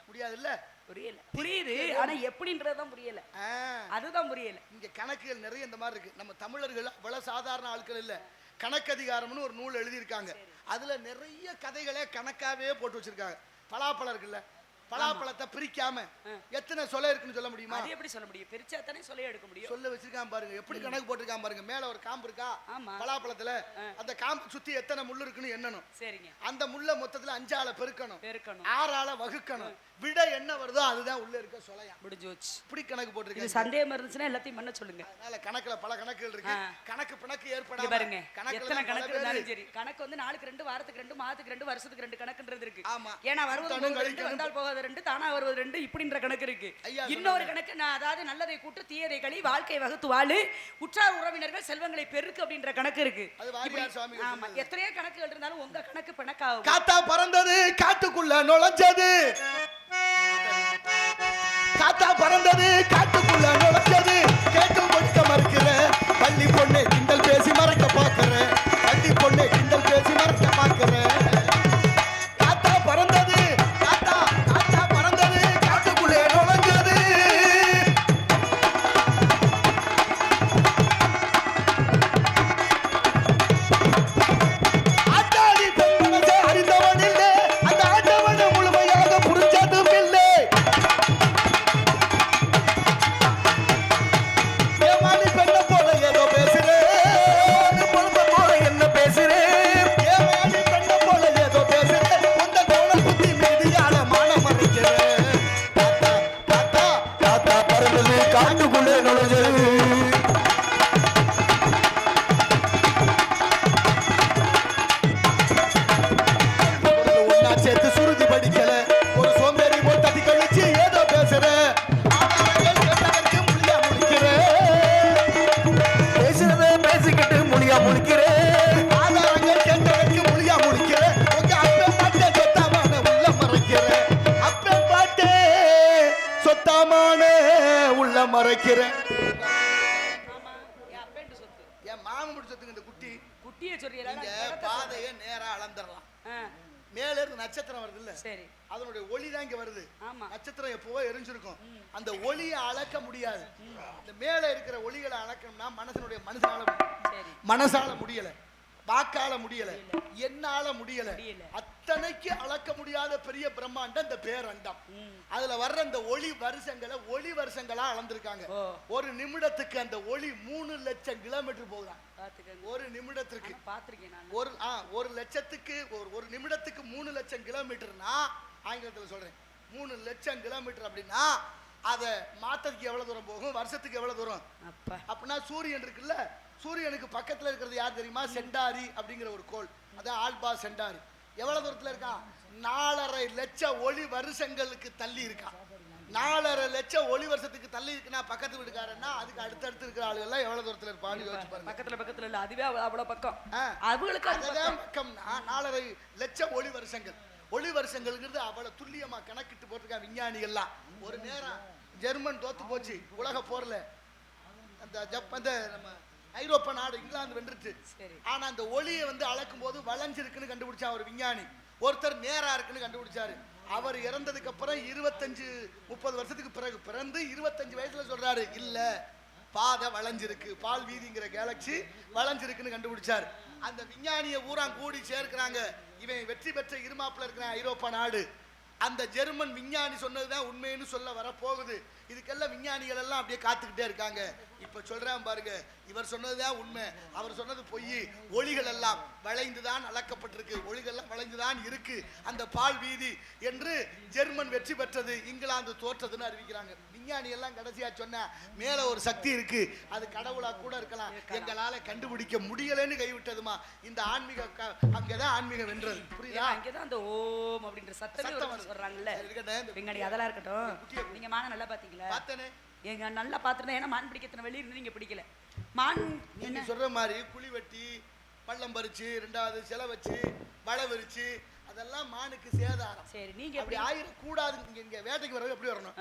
முடியாது இல்ல. புரியல. புரியுது, ஆனா எப்படின்றதுதான் புரியல. அதுதான் புரியல. இங்க கணக்குகள் நிறைய இந்த மாதிரி இருக்கு. நம்ம தமிழர்கள் அவ்வளவு சாதாரண ஆட்கள் இல்ல. கணக்கதிகாரம்னு ஒரு நூல் எழுதியிருக்காங்க. அதுல நிறைய கதைகளே கணக்காவே போட்டு வச்சிருக்காங்க. பலாப்பழம் இருக்குல்ல, பலாப்பழத்தை பிரிக்காம எத்தனை சொலை இருக்குன்னு சொல்ல முடியுமா? அது எப்படி சொல்ல முடியும்? பிரிச்சா தானே சொலைய எடுக்க முடியும். சொல்ல வச்சிருக்கான் பாருங்க, எப்படி கணக்கு போட்டிருக்கான் பாருங்க. மேல ஒரு காம்பு இருக்கா பலாப்பழத்துல, அந்த காம்பு சுத்தி எத்தனை முள்ளு இருக்குன்னு எண்ணணும். சரிங்க. அந்த முள்ள மொத்தத்துல 5 ஆல பெருக்கணும், 6 ஆல வகுக்கணும். விட என்ன வருதோ அதுதான் உள்ள இருக்க சொலையா. முடிஞ்சோச்சு. இப்படி கணக்கு போட்டிருக்காங்க. சந்தேகம் இருந்துச்சுன்னா எல்லாத்தையும் பண்ண சொல்லுங்க. அதனால கணக்குல பல கணக்குகள் இருக்கு. கணக்கு பிணக்கு ஏற்படாம பாருங்க. எத்தனை கணக்கு இருந்தாலும் சரி, கணக்கு வந்து நாளுக்கு 2, வாரத்துக்கு 2, மாதத்துக்கு 2, வருஷத்துக்கு 2 கணக்குன்றது இருக்கு. ஆமா. ஏன்னா வருவது 2, வந்தால் போகாத 2, தானா வருவது 2, இப்படின்ற கணக்கு இருக்கு. இன்னொரு கணக்கு, நான் அதாவது நல்லதை கூட்டு தீயதை கழி வாழ்க்கை வகுத்து வாழு, உற்றார் உறவினர்கள் செல்வங்களை பெருக்கு அப்படின்ற கணக்கு இருக்கு. ஆமா, எத்தனையோ கணக்குகள் இருந்தாலும் உங்க கணக்கு பிணக்காகும். காத்தா பறந்தது காட்டுக்குள்ள நுழைஞ்சது, காத்தா பறந்தது காட்டுக்குள்ள நுழைஞ்சது, கேட்டும் கொடுக்க மறுக்கிற பள்ளி பொண்ணு கிண்டல் பேசி மறக்க பாக்குற, பள்ளி பொண்ணு கிண்டல் பேசி மறக்க பாக்குற. காத்தா பறந்தது, காத்தா காத்தா பறந்தது காட்டுக்குள்ளே நுழைஞ்சது. ஆட்டாளி பெண்மனசை அறிந்தவன் இல்லை, அந்த ஆண்டவனை முழுமையாக புரிஞ்சதும் இல்லை. வந்தது காட்டுக்குள்ளே நுழைஞ்சது ஒன்னா சேர்த்து சுருதி படிக்கல ஒரு சோம்பேறி போல் தட்டி கழிச்சு ஏதோ பேசுற பேசுறத பேசிக்கிட்டு மொழியா முடிக்கிறேன் ஆதாரங்கள் கேட்டதற்கு மொழியா முடிக்கிற உங்க அப்பன் பாட்டே சொத்தாமான உள்ள மறைக்கிற அப்பன் பாட்டே சொத்தாமான உள்ள மறைக்கிற என் மாமன் முடிச்சதுக்கு இந்த குட்டி குட்டியை நீங்க பாதையை நேரா அளந்துடலாம் மேல இருந்து நட்சத்திரம் வருது இல்ல சரி அதனுடைய ஒளி தான் இங்க வருது ஆமா நட்சத்திரம் எப்பவோ எரிஞ்சிருக்கும் அந்த ஒளியை அளக்க முடியாது இந்த மேல இருக்கிற ஒளிகளை அளக்கணும்னா மனசால முடியல வாக்கால முடியல என்னால முடியல அத்தனைக்கு அளக்க முடியாத பெரிய பிரம்மாண்டம் இந்த பேரண்டம் அதுல வர்ற அந்த ஒளி வருஷங்களா அளந்திருக்காங்க ஒரு நிமிடத்துக்கு அந்த ஒளி 3 லட்சம் கிலோமீட்டர் போகுதான் ஒரு நிமிடத்திற்கு ஒரு லட்சத்துக்கு ஒரு நிமிடத்துக்கு 3 லட்சம் கிலோமீட்டர்னா ஆங்கிலத்துல சொல்றேன் 3 லட்சம் கிலோமீட்டர் அப்படின்னா அத மாத்தத்துக்கு எவ்வளவு தூரம் போகும் வருஷத்துக்கு எவ்வளவு தூரம் அப்படின்னா சூரியன் இருக்குல்ல சூரியனுக்கு பக்கத்துல இருக்கிறது யார் தெரியுமா செண்டாரி அப்படிங்கிற ஒரு கோள் அதான் ஆல்பா செண்டாரி எவ்வளவு தூரத்துல இருக்கான் 4.5 லட்சம் ஒளி வருஷங்களுக்கு தள்ளி இருக்கான் 4.5 லட்சம் ஒளி வருஷத்துக்கு தள்ளி இருக்குன்னா பக்கத்து வீட்டுக்காரன்னா அதுக்கு அடுத்தடுத்து இருக்கிற ஆளுகள் எல்லாம் எவ்வளவு தூரத்துல இருப்பான்னு யோசிச்சு பாருங்க பக்கத்துல இல்ல அதுவே அவ்வளவு பக்கம் அவங்களுக்கு அதுதான் பக்கம்னா 4.5 லட்சம் ஒளி வருஷங்கள்ங்கிறது அவ்வளவு துல்லியமா கணக்கிட்டு போட்டிருக்காங்க விஞ்ஞானிகள்லாம் ஒரு நேரம் ஜெர்மன் தோத்து போச்சு உலக போர்ல அந்த நம்ம ஐரோப்பா நாடு இங்கிலாந்து வென்றுச்சு ஆனா அந்த ஒளியை அளக்கும் போது வளைஞ்சிருக்குன்னு கண்டுபிடிச்சா ஒரு விஞ்ஞானி ஒருத்தர் நேரா இருக்குன்னு கண்டுபிடிச்சாரு அவர் இறந்ததுக்கு அப்புறம் 25-30 வருஷத்துக்கு பிறகு பிறந்து 25 வயசுல சொல்றாரு இல்ல பாதை வளைஞ்சிருக்கு பால் வீதிங்கிற கேலக்சி வளைஞ்சிருக்குன்னு கண்டுபிடிச்சாரு அந்த விஞ்ஞானிய ஊரா கூடி சேர்க்கிறாங்க இவன் வெற்றி பெற்ற இருமாப்புல இருக்கிற ஐரோப்பா நாடு அந்த ஜெர்மன் விஞ்ஞானி சொன்னதுதான் உண்மைன்னு சொல்ல வர போகுது இதுக்கெல்லாம் விஞ்ஞானிகள் எல்லாம் அப்படியே காத்துக்கிட்டே இருக்காங்க இப்ப சொல்றேன் பாருங்க இவர் சொன்னதுதான் உண்மை அவர் சொன்னது பொய் ஒளிகள் எல்லாம் வளைந்துதான் அளக்கப்பட்டிருக்கு ஒளிகள் எல்லாம் வளைந்துதான் இருக்கு அந்த பால் வீதி என்று ஜெர்மன் வெற்றி பெற்றது இங்கிலாந்து தோற்றதுன்னு அறிவிக்கிறாங்க விஞ்ஞானி எல்லாம் கடைசியா சொன்ன மேல ஒரு சக்தி இருக்கு அது கடவுளா கூட இருக்கலாம் எங்களால கண்டுபிடிக்க முடியலன்னு கைவிட்டதுமா இந்த ஆன்மீக அங்கதான் ஆன்மீகம் வென்றது புரியுதா அங்கதான் அந்த ஓம் அப்படின்ற சத்தம் சொல்றாங்கல்ல விஞ்ஞானி அதெல்லாம் இருக்கட்டும் நீங்க மான நல்லா பாத்தீங்களா பார்த்தனே எங்க நல்லா பாத்துட்டேன் ஏன்னா மான் பிடிக்கிறத வெளிய இருந்து நீங்க பிடிக்கல மான் நீங்க சொல்ற மாதிரி குழி வெட்டி பள்ளம் பறிச்சு ரெண்டாவது செல வச்சு வலை விரிச்சு அதெல்லாம் மானுக்கு சேதாரம் சரி நீங்க அப்படி ஆயிரம் கூடாது இங்க வேட்டைக்கு வரது எப்படி வரணும்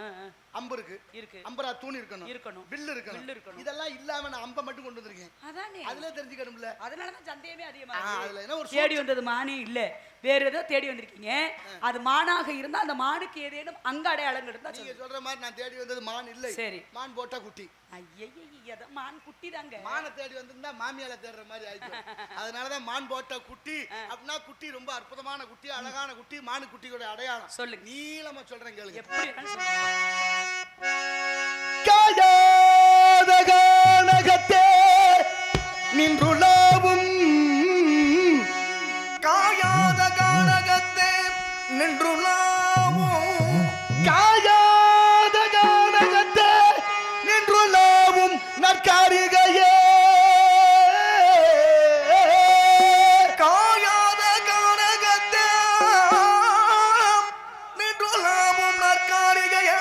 அம்பு இருக்கு அம்பரா தூண் இருக்கணும் வில்லு இருக்கணும் இதெல்லாம் இல்லாம நான் அம்பை மட்டும் கொண்டு வந்திருக்கேன் அதானே அதுல தெரிஞ்சுக்கணும்ல அதனாலதான் சந்தேகமே அதிகமா அதுல என்ன ஒரு தேடி வந்தது மானே இல்ல வேற ஏதோ தேடி வந்திருக்கீங்க அது மானாக இருந்தா அந்த மானுக்கு ஏதேனும் அங்க அடையாளம் இருந்தா நீங்க சொல்ற மாதிரி நான் தேடி வந்தது மான் இல்லை சரி மான் போட்டா குட்டி ஐயய்ய மான் குட்டி தாங்க மானை தேடி வந்திருந்தா மாமியால தேடுற மாதிரி ஆயிடும் அதனாலதான் மான் போட்ட குட்டி அப்படின்னா குட்டி ரொம்ப அற்புதமான குட்டி அழகான குட்டி மானு குட்டியோட அடையாளம் சொல்லுங்க நீளமா சொல்றேன் கேளுங்க எப்படி காயாத கானகத்தே நின்றுலாவும் காயாத கானகத்தே நின்றுலாவும் காயாத கானகத்தே நின்றுலாவும் நற்காரிகையே காயாத கானகத்தே நின்றுலாவும் நற்காரிகையே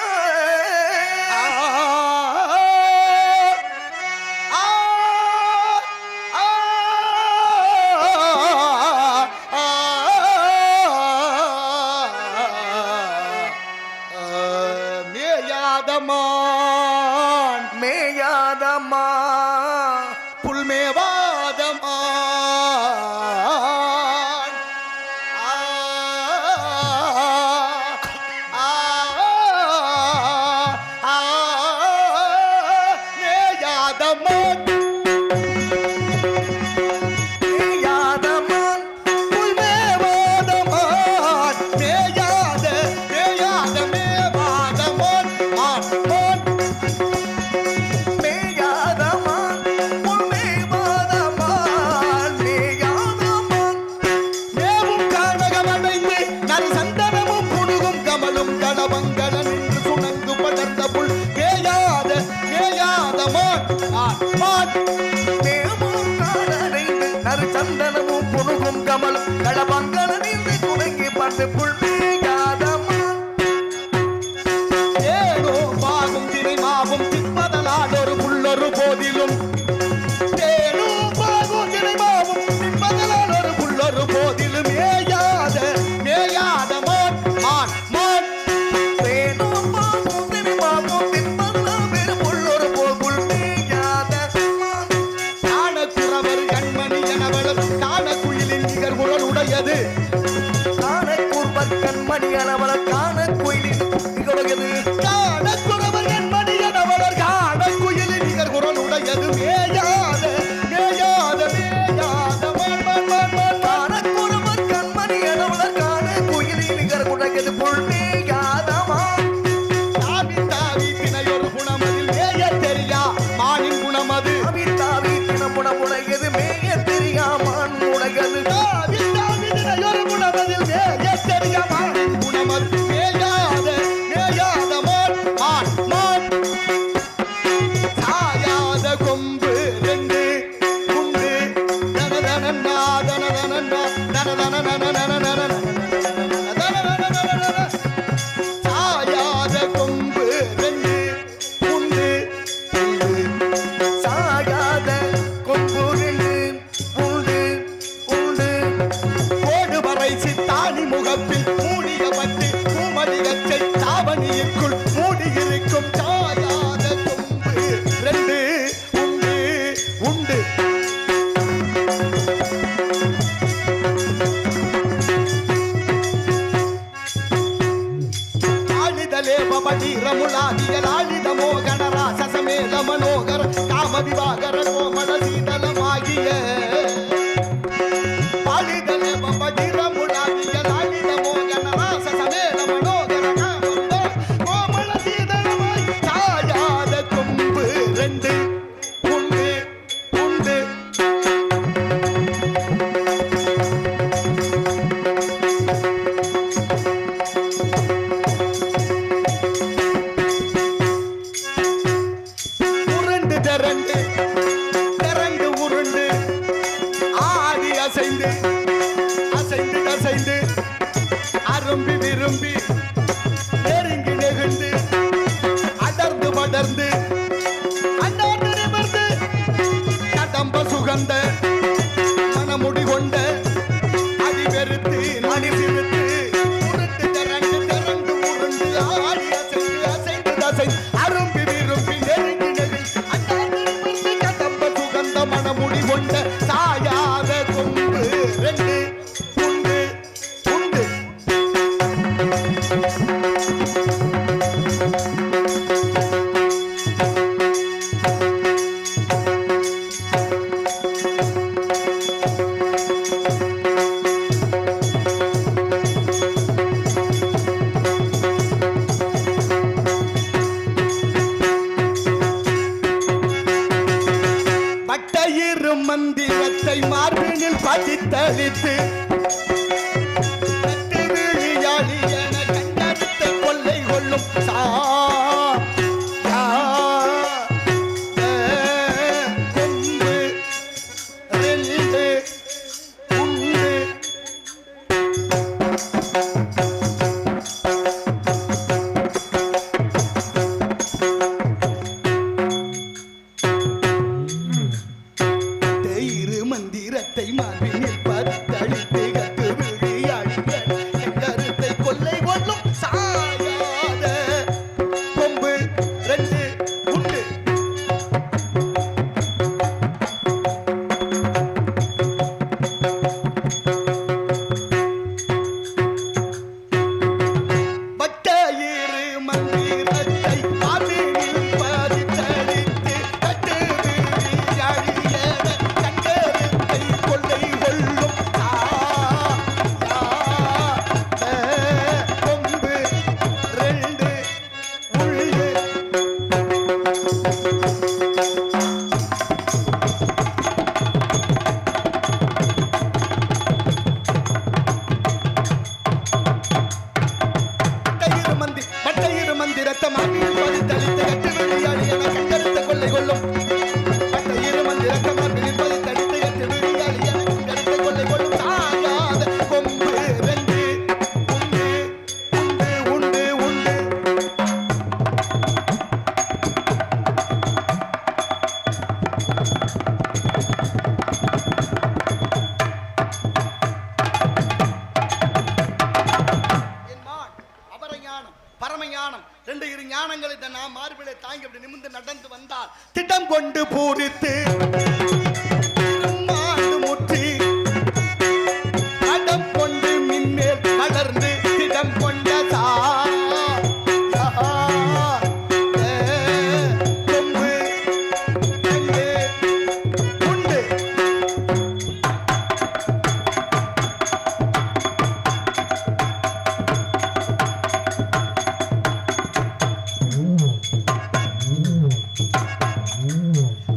மேயாதமா புல்மேவாதமா சந்தனமும் புணுகும் கமலும் கணவங்கள நின்று சுணங்கு படர்ந்த புல் வேயாத திரண்டு உருண்டு ஆடி அசைந்து அசைந்து அசைந்து அரும்பி விரும்பி நெருங்கி நெகிழ்ந்து அடர்ந்து படர்ந்து அண்டாண்டு நிமிர்ந்து கதம்ப சுகந்த மனமுடி கொண்ட அடி வெறுத்து நடி சிறுத்து உருண்டு திரண்டு திரண்டு உருண்டு ஆடி அசைந்து அசைந்து அசைந்து அரும்பி விரும்பி நெருங்கி நெகிழ்ந்து அண்டாண்டு நிமிர்ந்து கதம்ப சுகந்த மனமுடி கொண்ட சாயாத கொம்பு ரெண்டு உண்டு உண்டு. பட்டயிரு மந்திரத்தை மார்பினில் பதித்தளித்து கட்டு விழியாளி என கண்டறித்த கொள்ளை கொள்ளும் கொம்பு ரெண்டு உண்டு. இரு மந்திரத்தை மார்பினில் பத்தளித்து கட்டு விழியாளி என கண்டறித்தை கொள்ளை கொள்ளும் சாயாத கொம்பு ரெண்டு உண்டு. பட்டயிரு மந்திரத்தை மார்பினில் பதித்தளித்து கட்டு விழியாளி என கண்டறித்தை கொள்ளை கொள்ளும் கொம்பு ரெண்டு உண்டு. பட்டயிரு மந்திரத்தை மார்பினில் பதித்தளித்து கட்டு விழியாளி என கண்டறித்த கொள்ளை கொள்ளும் பட்டயிரு மந்திரத்தை மார்பினில் பதித்தளித்து கட்டு விழியாளி என கண்டறித்த கொள்ளை கொள்ளும் சாயாத கொம்பு ரெண்டு உண்டு உண்டு உண்டு உண்டு. என் மான் அபரஞானம் பரமஞானம் ரெண்டு இரு ஞானங்களை நான் மார்பிலை தாங்கி அப்படி நிமிர்ந்து நடந்து வந்தால் திட்டம் கொண்டு பூரித்து மாண்டு முற்றி அடம் கொண்டு மின்மேல் வளர்ந்து திடம் கொண்ட கொம்பு ரெண்டு உண்டு.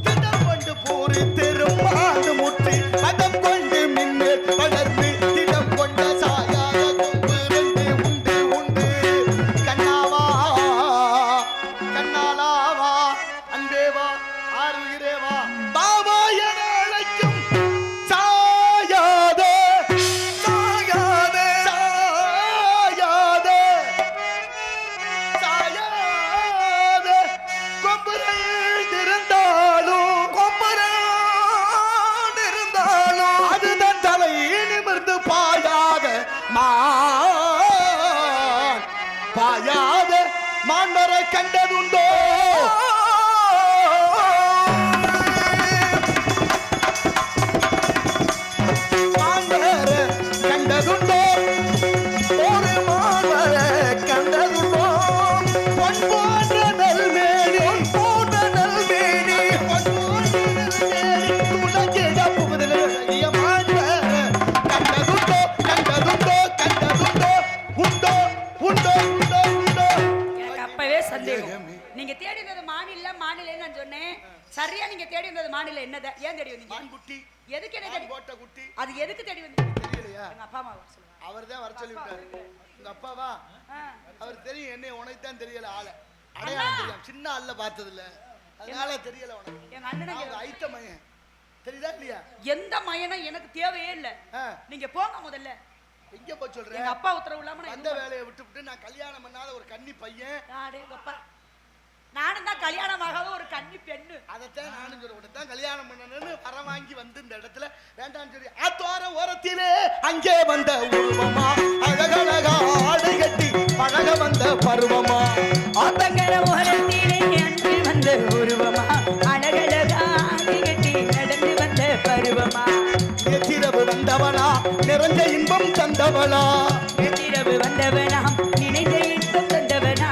திடம் கொண்டு பூரித்து மாண்டு முற்றி அடம் கொண்டு மின்மேல் வளர்ந்து திடம் கொண்ட சாயாத கொம்பு ரெண்டு உண்டு உண்டு. கண்ணாவா கண்ணாலாவா அன்பேவா ஆறுகிறேவா பாபா என அழைக்கும் சாயாத சாயாத சாயாத சாயாத கொம்புகள் இருந்தாலும் அதுதான் தலை நிமிர்ந்து பாயாத பாயாத மாண்டரை கண்டதுண்டோ மாண்டரை கண்டதுண்டோ ஒரு மாண்டரை கண்டதுண்டோ பொன் போன்ற நல்மேனி பொன் போன்ற நல்மேனி பொன் போன்ற நல்மேனி துலகிட புகுதல் அழகிய மாண்டரை கண்டதுண்டோ கண்டதுண்டோ கண்டதுண்டோ உண்டோ உண்டோ உண்டோ உண்டோ. எனக்கு அப்பவே சந்தேகம். நீங்க தேடி வந்தது மாநில மாநிலன்னு நான் சொன்னேன். சரியா நீங்க தேடி வந்தது மாநிலம் என்னது? ஏன் தேடி வந்தீங்க? மான் குட்டி எதுக்கு என்ன தேடி போட்ட குட்டி அது எதுக்கு தேடி வந்தீங்க? தெரியலையா? எங்க அப்பா அம்மா சொல்லுவாங்க. அவர் தான் வர சொல்லி விட்டாரு. உங்க அப்பாவா? அவர் தெரியும், என்ன உனக்கு தான் தெரியல ஆளை அடையாளம் தெரியும். சின்ன ஆள்ல பார்த்தது இல்ல, அதனால தெரியல உனக்கு. எங்க அண்ணனுக்கு அவங்க ஐத்த மயன் தெரியுதா இல்லையா? எந்த மயனும் எனக்கு தேவையே இல்ல. நீங்க போங்க முதல்ல. எங்க போய் சொல்றேன்? எங்க அப்பா உத்தரவு இல்லாம அந்த வேலையை விட்டுவிட்டு நான் கல்யாணம் பண்ணாத ஒரு கன்னி பையன். அப்பா நானும் தான் கல்யாணம் ஆகாத ஒரு கன்னி பெண்ணு. அதைத்தான் நானும் சொல்ல தான் கல்யாணம் பண்ணணும்னு வரம் வாங்கி வந்து இந்த இடத்துல வேண்டாம்னு சொல்லி ஆத்தோர ஓரத்திலே அங்கே வந்த உருவமா அழகழகா ஆடை கட்டி பழக வந்த பருவமா ஆத்தங்கர ஓரத்திலே அன்று வந்த உருவமா அழகழகா ஆடை கட்டி நடந்து வந்த பருவமா எத்திரவு வந்தவளா நிறைஞ்ச இன்பம் தந்தவளா எத்திரவு வந்தவனா நினைந்த இன்பம் தந்தவனா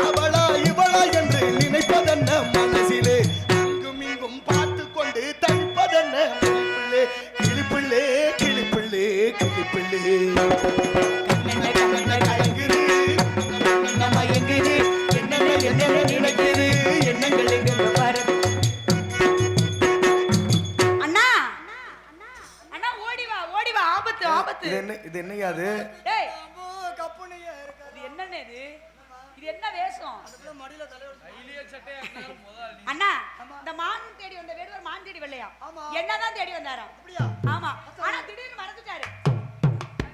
அவளா இவளா என்று நினைப்பதென்ன மனசிலே இங்கும் இங்கும் பார்த்து கொண்டு தடுப்பதென்ன பிள்ளை கிளிப்பிள்ளே கிளிப்பிள்ளே கிளிப்பிள்ளே கண்ணென்ன கலங்குது நம்ம எங்குது என்னென்ன என்னென்ன நினைக்குது எண்ணங்கள் எங்க பாரு. அண்ணா அண்ணா ஓடி வா ஆபத்து ஆபத்து. இது என்னையாது? டேய் கப்புனியா இருக்கு. இது என்னண்ணே இது என்ன வேஷம்? மடியில தலையோட அண்ணா இந்த மான் தேடி வந்த வேடுவர் மான் தேடி வரலையா? என்னதான் தேடி வந்தாராம். அப்படியா? ஆமா. ஆனா திடீர்னு மறந்துட்டாரு.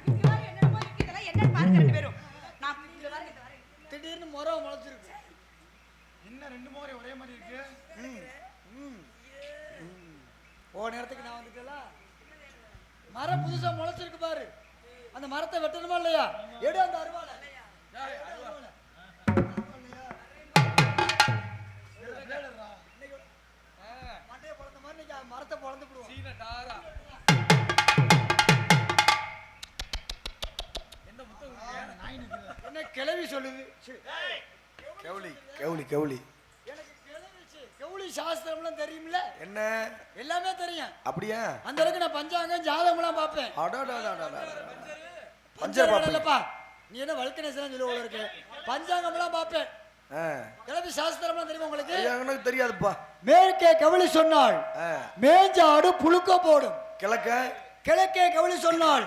இங்க வர என்னமோ இருக்கு, இதெல்லாம் என்னன்னு பாருங்க ரெண்டு பேரும். நான் இங்க வரேன் இந்த வரேன். திடீர்னு மரம் முளைச்சிருக்கு. என்ன ரெண்டு மோரே ஒரே மாதிரி இருக்கு? ஓ நேரத்துக்கு நான் வந்துட்டேல. மரம் புதுசா முளைச்சிருக்கு பாரு. அந்த மரத்தை வெட்டணுமா இல்லையா? எடு அந்த அருவாளை. மண்டைய பொளந்த மாதிரி நீங்க மரத்தை பொளந்து விடுவோம். என்ன கிளவி சொல்லுது? கவுளி கவுளி கவுளி எனக்கு கவுளி சாஸ்திரம்லாம் தெரியும்ல? என்ன எல்லாமே தெரியும். அப்படியா? அந்த அளவுக்கு நான் பஞ்சாங்கம் ஜாதகம்லாம் பார்ப்பேன். பஞ்சர் பாப்பா இல்லப்பா, நீ என்ன வல்கனேசன் சொல்லி உள்ள இருக்கு. பஞ்சாங்கம்லாம் பார்ப்பேன். கிளவி சாஸ்திரம்லாம் தெரியுமா உங்களுக்கு? எனக்கு தெரியாதுப்பா. மேற்கே கவுளி சொன்னாள் மேஞ்சாடு புழுக்க போடும். கிழக்கே கவுளி சொன்னாள்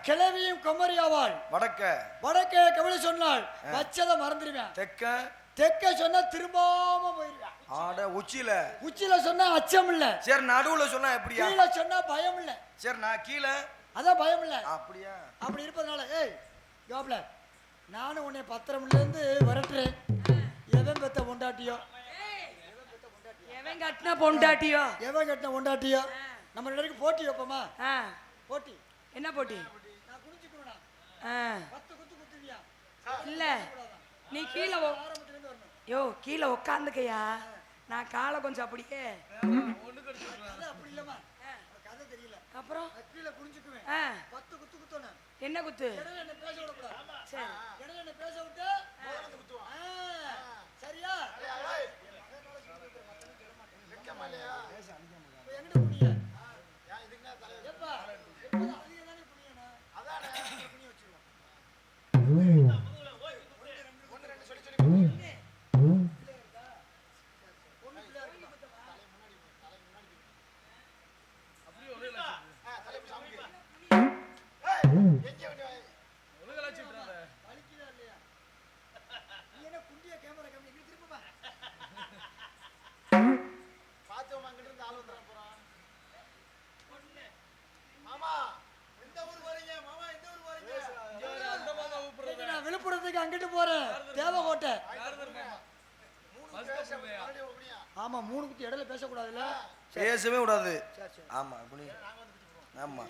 கிளவியும் குமரியாவாள். வடக்கே கவுளி சொன்னாள் வச்சதை மறந்துடுவேன். தெற்க சொன்னா திரும்பாம போயிருவேன். உச்சியில சொன்னா அச்சம் இல்ல. சரி நடுவுல சொன்னா எப்படியா? கீழே சொன்னா பயம் இல்ல. சரி நான் கீழே அதான் பயம் இல்ல. அப்படியா? அப்படி இருப்பதனால ஏய் யோப்ல நானும் உன்னை பத்திரம்ல இருந்து வரட்டுறேன். எவன் பெத்த பொண்டாட்டியோ எவன் கட்டின பொண்டாட்டியோ நம்ம ரெண்டு பேருக்கு போட்டி வைப்போமா? போட்டி என்ன போட்டி? நான் குனிஞ்சுக்கணும்னா 10 குத்து குத்துவியா? இல்ல நீ கீழே யோ கீழே உட்காந்துக்கையா. நான் காலை கொஞ்சம் அப்படியே அப்படி இல்லம்மா கதை தெரியல. அப்புறம் கீழே குனிஞ்சுக்குவேன். 10 குத்து குத்தணும். என்ன குத்து? என்ன பேச விடக்கூடாது. சரி என்ன பேச விட்டு சரியா? எங்கிட்ட குனிய எப்பா எப்பதான் அதிக தானே குனியணும். அதானே குனிய வச்சிருவோம். விழுப்புரத்துக்கு அங்கிட்டு போறேன் தேவகோட்டை. ஆமா 3 குத்தி இடையில பேசக்கூடாதுல்ல. பேசவே கூடாது. ஆமா குனி. ஆமா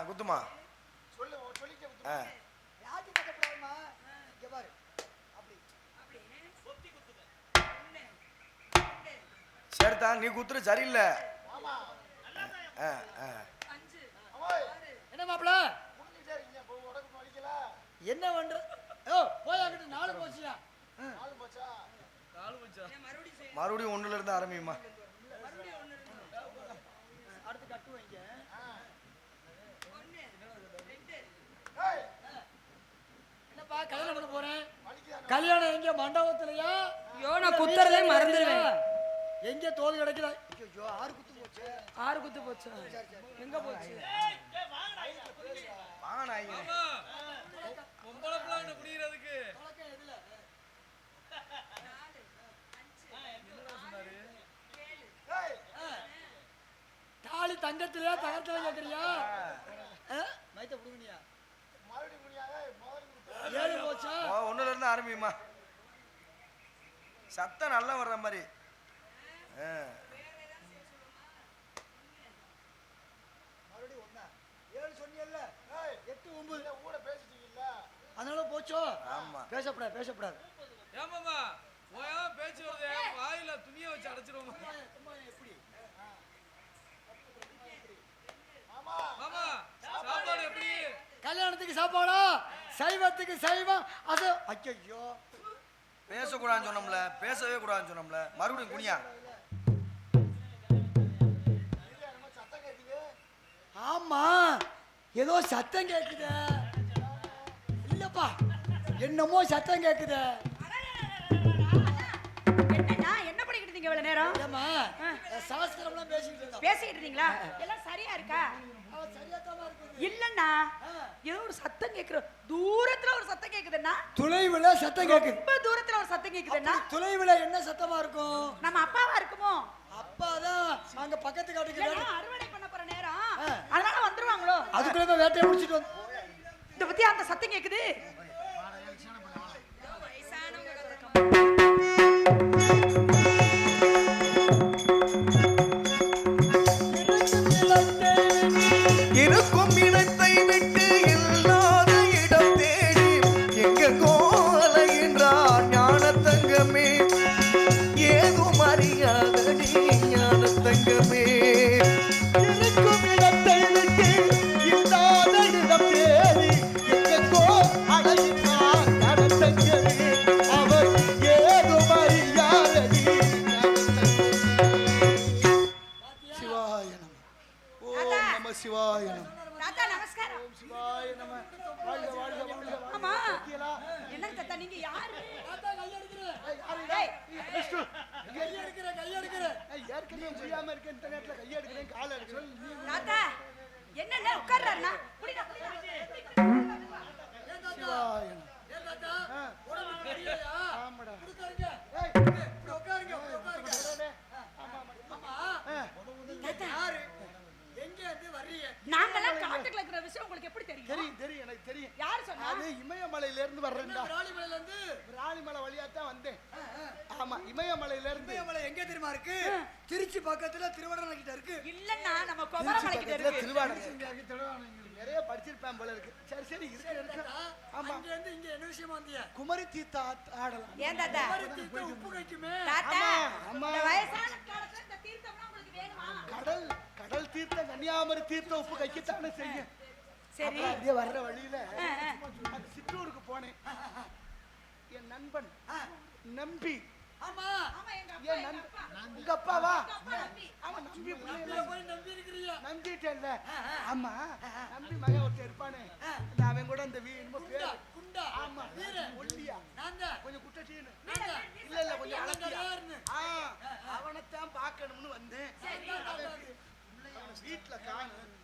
குத்துமா சரிதா நீ குத்துற சரியில்லை. என்ன மாப்பிள என்ன பண்ற? போய் அங்கிட்டு 4 போச்சியா? மறுபடியும் 1ல இருந்து ஆரம்பியுமா? அடுத்து கட்டு வைங்க. என்னப்பா கல்யாணம் பண்ண போறேன். வேண்டிய மண்டபத்திலயா? ஐயோ, நான் குத்துறதே மறந்துடுவேன். எங்க தோல் கிடைக்கல? ஐயோ, 6 குத்து போச்சு. 6 குத்து போச்சு. எங்க போச்சு? தாலி தங்கத்திலயா தகத்தில கேக்குறியா? மைத்த புடுங்கனியா? 7 போச்சா? ஒண்ணுல இருந்து ஆரம்பிமா. சத்தம் நல்லா வர்ற மாதிரி. அதனால போச்சோ? ஆமா. பேசப்படாது, பேசப்படாது. ஏமாமா ஓயா பேச்சு வருது, வாயில துணிய வச்சு அடைச்சிருவோமா? எப்படி? மாமா சாப்பாடு எப்படி? கல்யாணத்துக்கு சாப்பாடா? சைவத்துக்கு சைவம். அது ஐயோ, பேசக்கூடாதுன்னு சொன்னோம்ல, பேசவே கூடாதுன்னு சொன்னோம்ல. மறுபடியும் குனியா. ஆமா, ஏதோ சத்தம் கேக்குதே. இல்லப்பா, என்னமோ சத்தம் கேக்குதே. என்னண்ணா, என்ன பண்ணிக்கிட்டு இருந்தீங்க இவ்வளவு நேரம்? ஏமா சாஸ்திரம்லாம் பேசிட்டு இருந்தோம். பேசிக்கிட்டு இருந்தீங்களா? எல்லாம் சரியா இருக்கா? அவன் சரியாத்தாமா இருக்குது. இல்லண்ணா, ஏதோ ஒரு சத்தம் கேக்குற, தூரத்துல ஒரு சத்தம் கேக்குதுண்ணா. துளைவுல சத்தம் கேக்குது. ரொம்ப தூரத்துல ஒரு சத்தம் கேக்குதுண்ணா. துளைவுல என்ன சத்தமா இருக்கும்? நம்ம அப்பாவா இருக்குமோ? அப்பாதான் அங்க பக்கத்து காட்டுக்கு இல்லைன்னா அறுவடை பண்ண போற நேரம், அதனால வந்துருவாங்களோ? அதுக்குள்ள வேட்டையை முடிச்சிட்டு வந்து இந்த பத்தி அந்த சத்தம் கேக்குது. இருக்கும் இடத்தை விட்டு இல்லாத இடம் தேடி எங்கெங்கோ அலைகின்றார் ஞானத்தங்கமே. ஏதும் அறியாதடி ஞானத்தங்கமே. இருக்கும் இடத்தை விட்டு இல்லாத இடம் தேடி எங்கெங்கோ அலைகின்றார் ஞானத்தங்கமே. அவர் ஏதும் அறியாதடி சிவாய நம. ஓம் நம சிவாய நம. தாத்தா நமஸ்காரம். சிவாய நம. வாழ்க வாழ்க வாழ்க. ஆமா, என்னங்க தாத்தா, நீங்க யாரு? ஏற்கனவே முடியாம இருக்கேன், இந்த நேரத்துல கையெடுக்கிறேன், கால எடுக்கிறேன். தாத்தா என்னண்ணே உட்கார்றாருண்ணா? புடிடா புடிடா. சிவாய நம. ஆமாடா. ஏய், உட்காருங்க, உட்காருங்க. யாரு? எங்க இருந்து வர்றீங்க? நாங்கெல்லாம் காட்டுக்குள்ள இருக்கிற விஷயம் உங்களுக்கு எப்படி தெரியும்? தெரியும் தெரியும், எனக்கு தெரியும். யாரு சொன்னா? அது இமயமலையில இருந்து வர்றேன்டா. ராணிமலையில இருந்து. ராணிமலை வழியா தான் வந்தேன். ஆமா, இமயமலையில இருந்து. இமயமலை எங்க தெரியுமா இருக்கு? திருச்சி பக்கத்துல திருவண்ணாமலை கிட்ட இருக்கு. இல்லண்ணா, நம்ம கொமரமலை கிட்ட இருக்கு. திருவாரூர் நிறைய படிச்சிருப்பேன் போல இருக்கு. சரி சரி, இருக்கு. ஆமா, அங்க இருந்து இங்க என்ன விஷயமா வந்தீங்க? குமரி தீர்த்த ஆடலாம். ஏன் தாத்தா? தீர்த்த உப்பு கைக்குமே. தாத்தா, ஆமா. இந்த வயசான காலத்துல இந்த தீர்த்தம்லாம் உங்களுக்கு வேணுமா? கடல் தீர்த்தம், கன்னியாகுமரி தீர்த்தம் உப்பு கைக்கத்தானே செய்யும். சரி. அப்படியே வர்ற வழியில அந்த சிற்றூருக்கு போனேன். என் நண்பன் நம்பி. ஆமா, ஆமா, எங்க என் அப்பா. உங்க அப்பாவா? நம்பி. அவன் நம்பி போய் நம்பி இருக்கிறீங்க. நம்பிட்டேன்ல. ஆமா, நம்பி மகன் ஒருத்தர் இருப்பானே, நான் அவன் கூட இந்த என்னமோ பேரு. குண்டா. ஆமா, ஒல்லியா, நான் தான். கொஞ்சம் குட்டச்சீனு. நான் இல்ல இல்ல, கொஞ்சம் அழகியா. தான். அவனைத்தான் பார்க்கணும்னு வந்தேன். அவன் வீட்டுல காணோம்.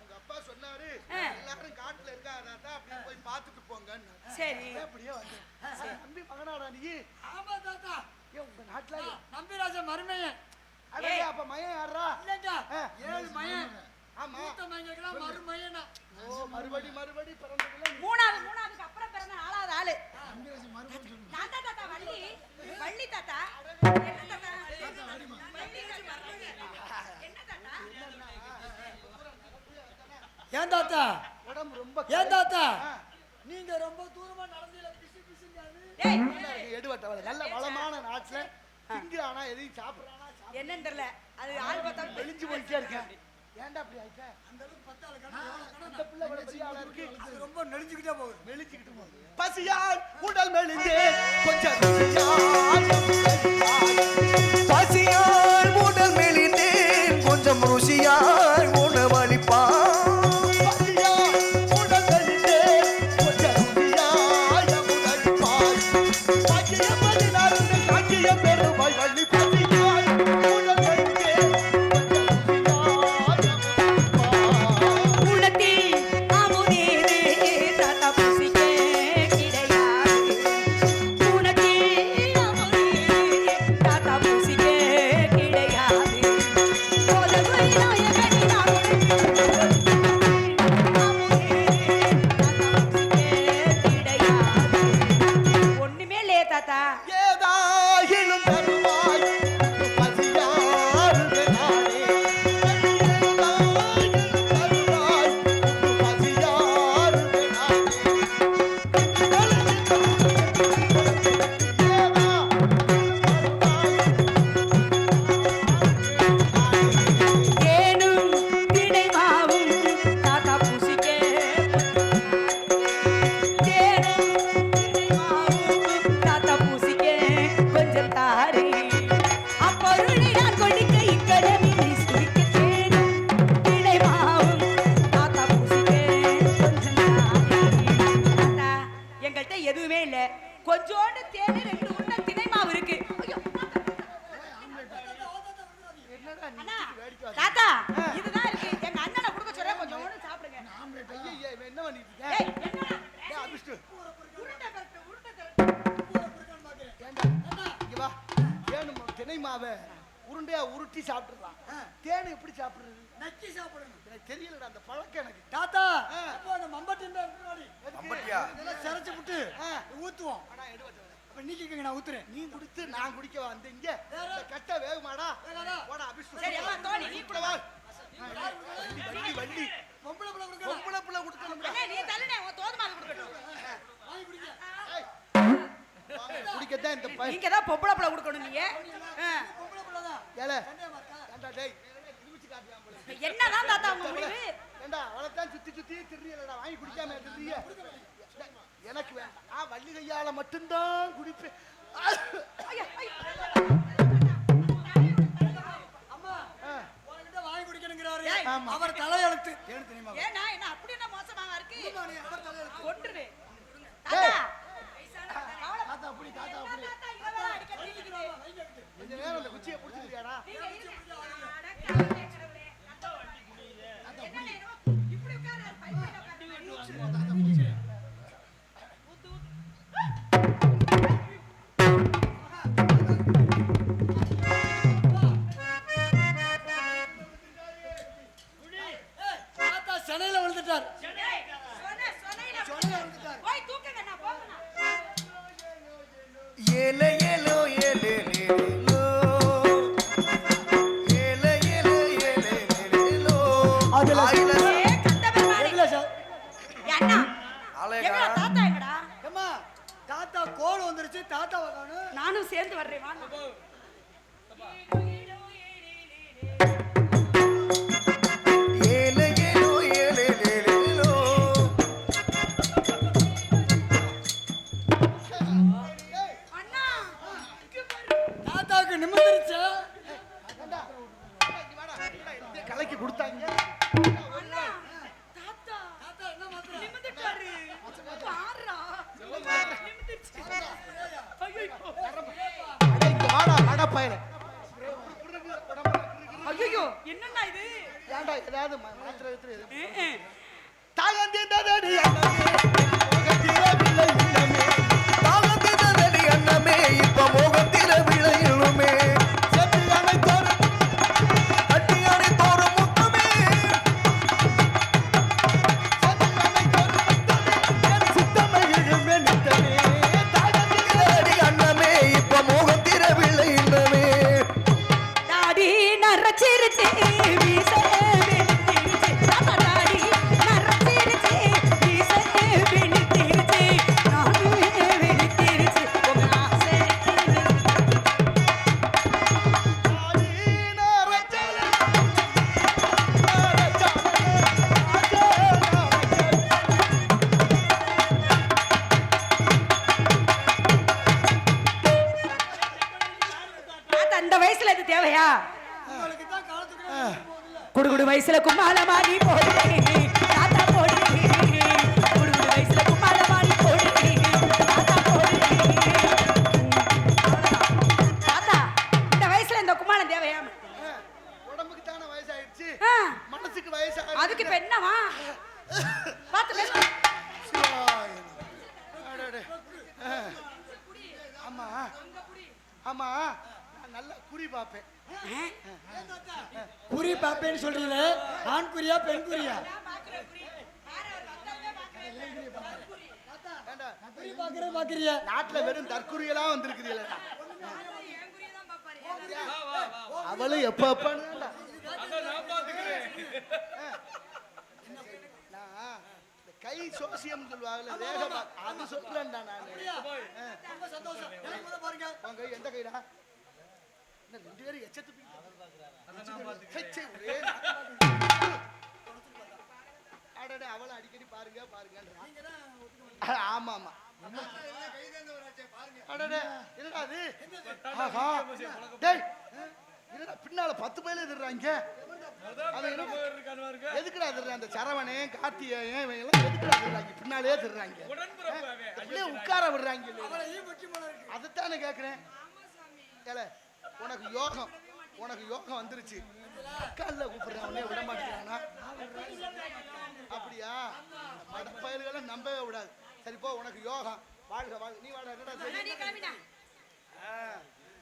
உங்க அப்பா சொன்னாரு, எல்லாரும் காட்டுல இருக்காங்க, அப்படி போய் பார்த்துட்டு போங்கன்னு. சரி. அப்படியே வந்தேன். நம்பி மகனாடா நீ? ஆமா தாத்தா. ஏன் உங்க நாட்டுல நம்பிராஜ மருமையன். அடே, அப்ப மகன் யாரா? இல்லங்க, 7 மயன். ஆமா. மூத்த மயங்கெல்லாம் மருமையனா. ஓ, மறுபடி பிறந்ததுல மூணாவதுக்கு அப்புறம் பிறந்த 4வது ஆளு. நான் தான் தாத்தா, வள்ளி தாத்தா. என்ன தாத்தா? வள்ளி தாத்தா. என்ன தாத்தா? ஏன் தாத்தா? உடம்பு ரொம்ப ஏன் தாத்தா? நீங்க ரொம்ப தூரமா நடந்தீல, பிசு பிசுங்காது. ஏய், எடுவட்ட நல்ல வளமான நாட்டுல திங்கிறானா, எதையும் சாப்பிடுறானா? என்னன்னு தெரியல, அது ஆள் பார்த்தாலும் வெளிஞ்சு போயிட்டே இருக்கேன். ஏன்டா அப்படி ஆயிட்ட? அந்த அளவுக்கு பத்தால கணக்கு. இந்த பிள்ளை கூட பெரிய ஆளா இருக்கு. அது ரொம்ப நெளிஞ்சுக்கிட்டே போகுது. வெளிச்சுக்கிட்டு போகுது. பசியால் உடல் மெலிந்தே கொஞ்சம் ருசியால் பசியால் உடல் மெலிந்தேன், கொஞ்சம் ருசியாய் உணவளிப்பான். பசியால் உடல் மெலிந்தே கொஞ்சம் ருசியால் உணவளிப்பாய். ஏதாயிலும் தருவாய் பசியாறுது நானே. ஏதாயிலும் தருவாய் பசியாறுது நானே. தேனும் தினைமாவும் தாத்தா பூசிக்கே. தேனும் தினைமாவும் தாத்தா பூசிக்கே கொஞ்சம் தாரி. அப்பொருளை நான் கொடுக்க இக்கடலில் நீ சுரிக்க. தேனும் தினைமாவும் தாத்தா பூசிக்கே கொஞ்சம் தாரி. தாத்தா, எங்கள்கிட்ட எதுவுமே இல்ல, கொஞ்சோண்டு தேனு 2 உருண்டை தினைமாவு இருக்கு. ஐயோ, அண்ணா, தாத்தா இதுதான் இருக்கு. எங்க அண்ணனை கொடுக்க சொல்றேன், கொஞ்சோண்டு சாப்பிடுங்க. ஐயையே, இவன் என்ன பண்ணிட்டு இருக்க? ஏய், என்னடா? டேய், அபிஷ்டு. உருண்டை கரெக்ட், உருண்டை கரெக்ட். ஏண்டா, இங்க வா. தேனு தினை மாவை உருண்டையா உருட்டி சாப்பிட்டுறான். தேனு எப்படி சாப்பிடுறது? நக்கி சாப்பிடணும். எனக்கு தெரியலடா அந்த பழக்கம் எனக்கு. தாத்தா அப்போ அந்த மம்பட்டி இருந்தா முன்னாடி மம்பட்டியா? இதெல்லாம் சிரைச்சு விட்டு ஊத்துவோம். ஆனா எடுவா அப்ப நீக்கிக்கங்க, நான் ஊத்துறேன். நீ குடித்து நான் குடிக்க வந்து இங்க இந்த கட்ட வேகுமாடா? போடா அபிஷ்டு. சரி, அம்மா, தோணி, நீ கூட வா. வள்ளி வள்ளி பொம்பளை பிள்ளை கொடுக்க பொம்பளை புள்ள கொடுக்கணும்டா. அண்ணே, நீ தள்ளுனே, உன் தோதுமால கொடுக்கட்டும். வாங்கி குடிக்க. ஏய், குடிக்கத்தான் இந்த பை. நீங்க தான் பொம்பளை புள்ள கொடுக்கணும் நீங்க. பொம்பளை பிள்ளை தான். ஏலே ஏண்டா டேய் நிமிச்சு காட்டியாம் போல. என்னதான் தாத்தா உங்க முடிவு? ஏண்டா அவளைத்தான் சுத்தி சுத்தி திரியலடா, வாங்கி குடிக்காம திரிய. எனக்கு வேண்டாம், நான் வள்ளி கையால மட்டும்தான் குடிப்பேன். ஐயா, ஐயா. அம்மா உன்கிட்ட வாங்கி குடிக்கணுங்கிறாரு. ஏய், அவர் தலையெழுத்து. தேனு தெரியுமா? ஏன்னா என்ன அப்படி என்ன மோசமாக இருக்கு? அவர் தலையெழுத்து. கொன்றுடு. ஏய். தாத்தா, தாத்தா அப்படி தாத்தா அப்படி தாத்தா இவதான் அடிக்க தீக்குது. கொஞ்ச நேரம் அந்த குச்சியை பிடிச்சிக்கிறியாடா? நீங்க கடவுளே. என்னண்ணே, இப்படி உட்காரு, பைப்பில உட்காரு. தாத்தா சென்னையில விழுந்துட்டார். ஏய், சொன்னையில போய் தூக்குங்க, நான் போகணும். ஏலே ஏலோ ஏலே லேலோ. ஏலே ஏலோ ஏலே லேலோ. அதுல ஆயில ஏய், கந்தபெருமானே. எதுல சார்? ஏய், அண்ணா, ஆலயக்கா. எங்கடா தாத்தா எங்கடா? அம்மா தாத்தா கோல் வந்துருச்சு. தாத்தா வரணும். நானும் சேர்ந்து வர்றேன், வாங்க. ஏலே ஏலோ ஏலே லேலோ. அண்ணா, இங்க பாரு. தாத்தாவுக்கு நிமிர்ந்துருச்சு. ஏண்டா, இங்க வாடா. என்னடா இந்த கலக்கி கொடுத்தாங்க? அண்ணா, தாத்தா தாத்தா என்ன மாத்திர? நிமிர்ந்துட்டாரு. பாருடா. நிமிர்ந்துச்சு. ஐயோ. அட, இங்க வாடா அடப்பையல. ஐயோ, என்னண்ணா இது? ஏண்டா ஏதாவது மாத்திரை எடுத்து எது? ஏ, ஏ. தாகந்தேந்ததடி அண்ணமே, முகத்திலே வில்லை இல்லமே. தாகத்தினரடி அன்னமே இப்ப மோகத்தில விளையுமே. செத்து அணைத்தோர் அட்டியாடி தோறும் முத்தமே. செத்து அணைத்தோர் முத்தமே, என் சித்தமே எழுமே நித்தமே. தாகத்தினரடி அன்னமே இப்ப மோகத்தில விளையுமே. தாடி நரச்சிருச்சு, வீச வெளுத்திருச்சு. தாத்தா, தாடி நரச்சிருச்சு, வீச வெளுத்திருச்சு. நானும் வெளுத்திருச்சு, உங்க ஆசை தாத்தா, இந்த வயசுல இது தேவையா? உங்களுக்கு தான் காலத்துக்கு குடுகுடு வயசுல கும்மாளமாடி போடு தாத்தா போடு. குடுகுடு வயசுல கும்மாளமாடி போடு தாத்தா போடு. தாத்தா, இந்த வயசுல இந்த கும்மாளம் தேவையா? உடம்புக்கு தானே வயசாயிடுச்சு, ஆ, மனசுக்கு வயசாக அதுக்கு இப்ப என்னவா? பாத்து பேசு. ஆமா ஆமா, நான் நல்லா குறி பார்ப்பேன். குறி பாப்பேன்னு சொல்றீங்களே, ஆண் குறியா பெண் குறியா? ஏண்டா குறி பாக்குறிய நாட்டுல வெறும் தற்குறியெல்லாம் வந்திருக்குதுல்லடா. வா வா வா அவளும் எப்ப எப்பன்னு அதான் நான் பாத்துக்கிறேன். நான் இந்த கை சோசியம் சொல்லுவாங்கல்ல ரேகை அது சொல்றேன்டா நானு. ரொம்ப சந்தோஷம். எனக்கு முதல்ல பாருங்க. உன் கை எந்த கைடா? என்ன ரெண்டு பேரும் எச்சத்து பீ- அதான் நான் பாத்துக்கிறேன். சே, ஒரே அடடே, அவளை அடிக்கடி பாருங்க பாருங்கன்றா. ஆமா ஆமா. அடடே, என்னடா அது? ஆஹா. டேய், என்னடா பின்னால 10 பேர் எதிர்றாங்க. அதான் அவன் என்ன பேர் இருக்கானு பாருங்க. எதுக்குடா எதிர்றான்? அந்த சரவணே கார்த்திகேயன் இவங்க எல்லாம் எதுக்குடா எதிர்றாங்க? பின்னாலே எதிர்றாங்க. உடன்பிறப்பு அவன். அப்படியே உட்கார விடுறாங்க இல்லையா? அவளை ஈ முக்கியமான இருக்கு. அதைத்தானே கேட்குறேன். ஏல, உனக்கு யோகம் வந்துருச்சு. அக்கால கூப்பிடுறேன், உடனே விட மாட்டேங்கிறானா? அப்படியா? மடப்பயல்களை நம்பவே விடாது. சரி போ, உனக்கு யோகம். வாழ்க வாழ்க. நீ வாடா, என்னடா செய்ய?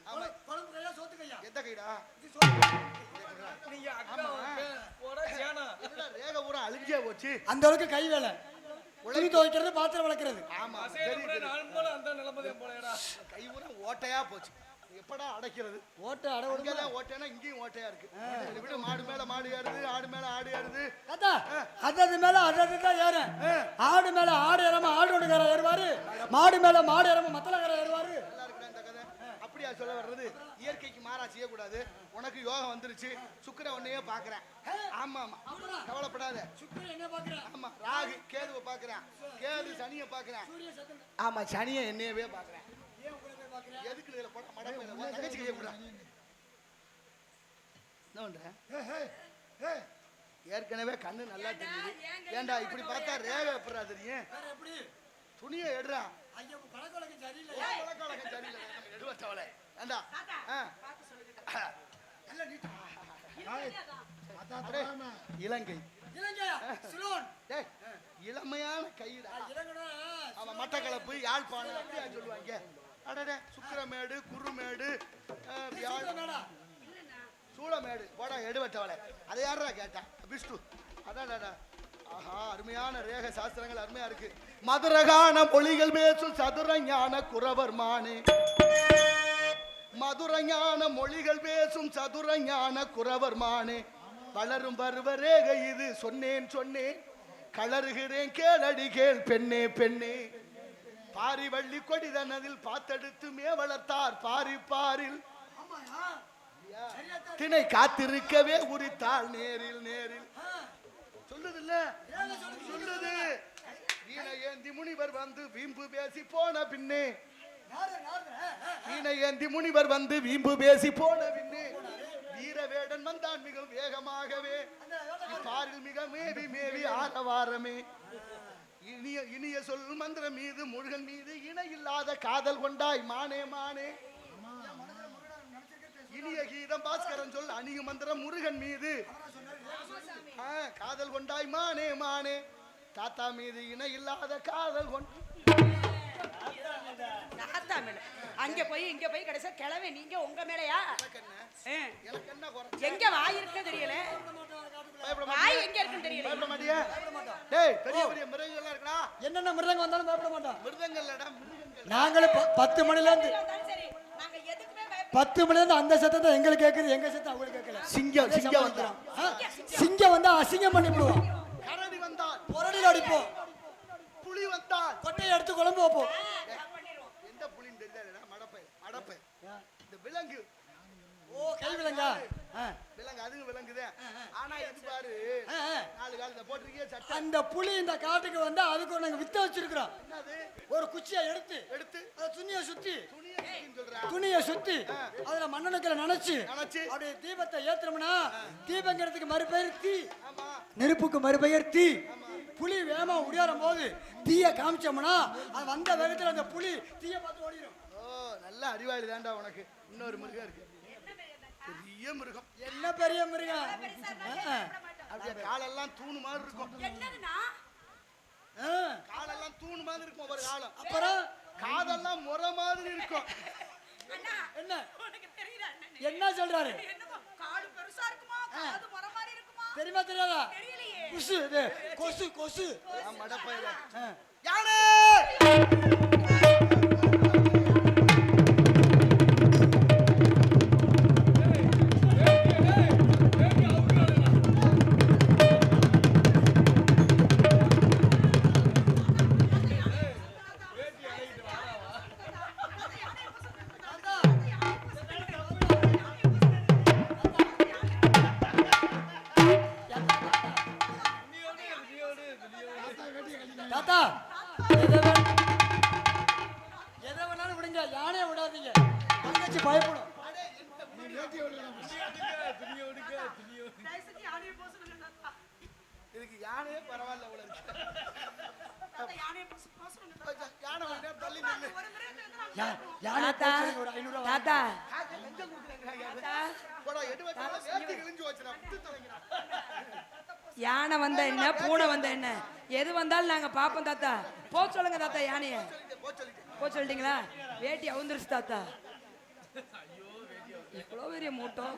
ஆமா. குழம்பு கையா சோத்து கையா? எந்த கைடா? நீங்க அக்கா போடா சேனா. என்னடா ரேகை பூரா அழிஞ்சே போச்சு. அந்த அளவுக்கு கை வேலை. துணி துவைக்கிறது, பாத்திரம் வளர்க்கறது. ஆமா, சரி சரி சரி. நான் போல அந்த நிலைமை போலடா. கை பூரா ஓட்டையா போச்சு. எப்படா அடைக்கிறது? ஓட்ட அடவுடுங்க. இங்கதான் ஓட்டைனா இங்கேயும் ஓட்டையா இருக்கு. இதை விட மாடு மேல மாடு ஏறுது, ஆடு மேல ஆடு ஏறுது. தாத்தா, அது மேல அது தான் ஏறும். ஆடு மேல ஆடு ஏறாம ஆடு ஒடுக்கார ஏறுவாரு, மாடு மேல மாடு ஏறாம மத்தலக்கார ஏறுவாரு. நல்லா இருக்குடா இந்த கதை. அப்படியா சொல்ல வர்றது? இயற்கைக்கு மாறா செய்யக்கூடாது. உனக்கு யோகம் வந்துருச்சு. சுக்கிரன் உன்னையே பாக்குறேன். ஆமா ஆமா, கவலைப்படாத. சுக்கிரன் என்ன பாக்குறேன்? ஆமா, ராகு கேதுவை பாக்குறேன். கேது சனியை பாக்குறேன். சூரிய சத்தம். ஆமா, சனியை என்னையவே பாக்குறேன். ஏன் உங்களை போய் பாக்குறேன்? எதுக்கு இதுல போட மடப்பையில உன் தங்கச்சி கையை கூட என்ன பண்ற? ஏற்கனவே கண்ணு நல்லா தெரியுது. ஏண்டா இப்படி பார்த்தா ரேகை எப்படா தெரியும்? வேற எப்படி? துணியை எடுறா. ஐயா, பழக்கவழக்கம் சரியில்லை. பழக்கவழக்கம் சரியில்லை. நம்ம எடுவட்டவளே. ஏண்டா இல்ல நீ அடே, இலங்கை. இலங்கையா? சிலோன். டேய், இளமையான கைடா. இலங்கனா அவன் மட்டக்களப்பு, யாழ்ப்பாணம் அப்படியா சொல்லுவாங்க. அடடே, சுக்கிரமேடு, குருமேடு, மேடா. சூளமேடு. போடா எடுவட்டவளே. அதை யாரா கேட்டா? விஷ்ணு. அடாடா. ஆஹா, அருமையான ரேக சாஸ்திரங்கள் அருமையா இருக்கு. மதுரகான மொழிகள் பேசும் சதுரஞான குறவர் மானே. மதுரஞான மொழிகள் பேசும் சதுரஞான குறவர் மானே. வளரும் பருவ ரேகை இது சொன்னேன் கலருகிறேன் கேளடி கேள் பெண்ணே பெண்ணே. பாரி வள்ளி கொடிதனதில் பார்த்தெடுத்துமே வளர்த்தார் பாரி பாரில். திணை காத்திருக்கவே உரித்தாள் நேரில் நேரில். சொல்லுது இல்ல, சொல்லுது. வீணை ஏந்தி முனிவர் வந்து வீம்பு பேசி போன பின்னே. வீணை ஏந்தி முனிவர் வந்து வீம்பு பேசி போன பின்னே. வீரவேடன் வந்தான் மிக வேகமாகவே. பாரில் மிக மேவி மேவி ஆரவாரமே. இனிய சொல் மந்திரம் மீது முருகன் மீது இணை இல்லாத காதல் கொண்டாய் மானே மானே. இனிய கீதம் பாஸ்கரன் சொல் அணியும் மந்திரம் முருகன் மீது காதல் கொண்டாய் மானே மானே. தாத்தா மீது இணை இல்லாத காதல் கொண்டு அங்க போய் இங்க போய் கடைசியா கிளம்பி நீங்க உங்க மேலயா? எனக்கு என்ன குறை? எங்க வாய் இருக்கு தெரியல. பயப்பட வாய் எங்க இருக்குன்னு தெரியல. பயப்பட மாட்டியா? டேய், பெரிய பெரிய மிருகங்கள்லாம் இருக்குடா. என்னென்ன மிருதங்க வந்தாலும் பயப்பட மாட்டோம். மிருகங்கள்லடா, மிருகங்கள். நாங்களும் 10 மணில இருந்து சரி, நாங்க எதுக்குமே 10 மணில இருந்து அந்த சத்தத்தை எங்களுக்கு கேக்குது, எங்க சத்தம் அவங்களுக்கு கேட்கல. சிங்கம் வந்துடும். சிங்கம் வந்தா அசிங்கம் பண்ணி விடுவோம். கரடி வந்தால் பொரடியில் அடிப்போம். புலி வந்தால் கொட்டையை எடுத்து குழம்பு வைப்போம். எந்த புலின்னு தெரியலடா. மடப்பை இந்த விலங்கு. ஓ, கை விலங்கா? விலங்கு, அதுங்க விலங்குதே. ஆனா இது பாரு, 4 காலத்தை போட்டிருக்கே சட்டை. அந்த புலி இந்த காட்டுக்கு வந்தா அதுக்கு ஒரு நாங்க வித்த வச்சிருக்கிறோம். என்னது? ஒரு குச்சியை எடுத்து எடுத்து அதை துணியை சுத்தி சொல்றா. துணியை சுத்தி அதுல மண்ணெண்ணெய்ல நனைச்சு நினைச்சு அப்படியே தீபத்தை ஏத்துறோம்னா தீபங்கிறதுக்கு மறுபெயர் தீ, ஆமா நெருப்புக்கு மறுபெயர் தீ. புலி வேகமா உடையாரும் போது தீய காமிச்சோம்னா அது வந்த வேகத்துல அந்த புலி தீய பார்த்து ஓடிடும். ஓ, நல்ல அறிவாளி தான்டா உனக்கு. இன்னொரு மிருகம் இருக்கு, பெரிய மிருகம். என்ன பெரிய மிருகம்? அப்படியே காலெல்லாம் தூணு மாதிரி இருக்கும். என்னதுன்னா காலெல்லாம் தூணு மாதிரி இருக்கும் ஒரு காலம். அப்புறம் காதெல்லாம் முறை மாதிரி இருக்கும். அண்ணா, என்ன உனக்கு தெரியல அண்ணா? என்ன சொல்றாரு? என்னமோ காடு பெருசா இருக்குமா, காது மர மாதிரி இருக்குமா? தெரியுமா தெரியாதா? தெரியலையே. குசு இது கொசு கொசு. மடப்பையில யானை தாத்தா எதை வேணாலும் விடுங்க, யானையை விடாதீங்க. தங்கச்சி பயப்படும். இதுக்கு யானையே பரவாயில்ல உள்ள இருக்கு. யானை வந்து தள்ளி நின்னு. யானை தாத்தா, போச்சுங்க, ஒரு 500 ரூபா தாத்தா லஞ்சம் கொடுக்குறாங்க. தாத்தா, போடா எடு வச்சா வேட்டி கிழிஞ்சு வச்சுடா. விட்டு தொலைங்கடா. யானை வந்தா என்ன, பூனை வந்தா என்ன, எது வந்தாலும் நாங்க பாப்போம் தாத்தா. போ சொல்லுங்க தாத்தா, யானைய போ சொல்லிட்டீங்களா? வேட்டி அவுந்துருச்சு தாத்தா. இவ்வளோ பெரிய மூட்டம்.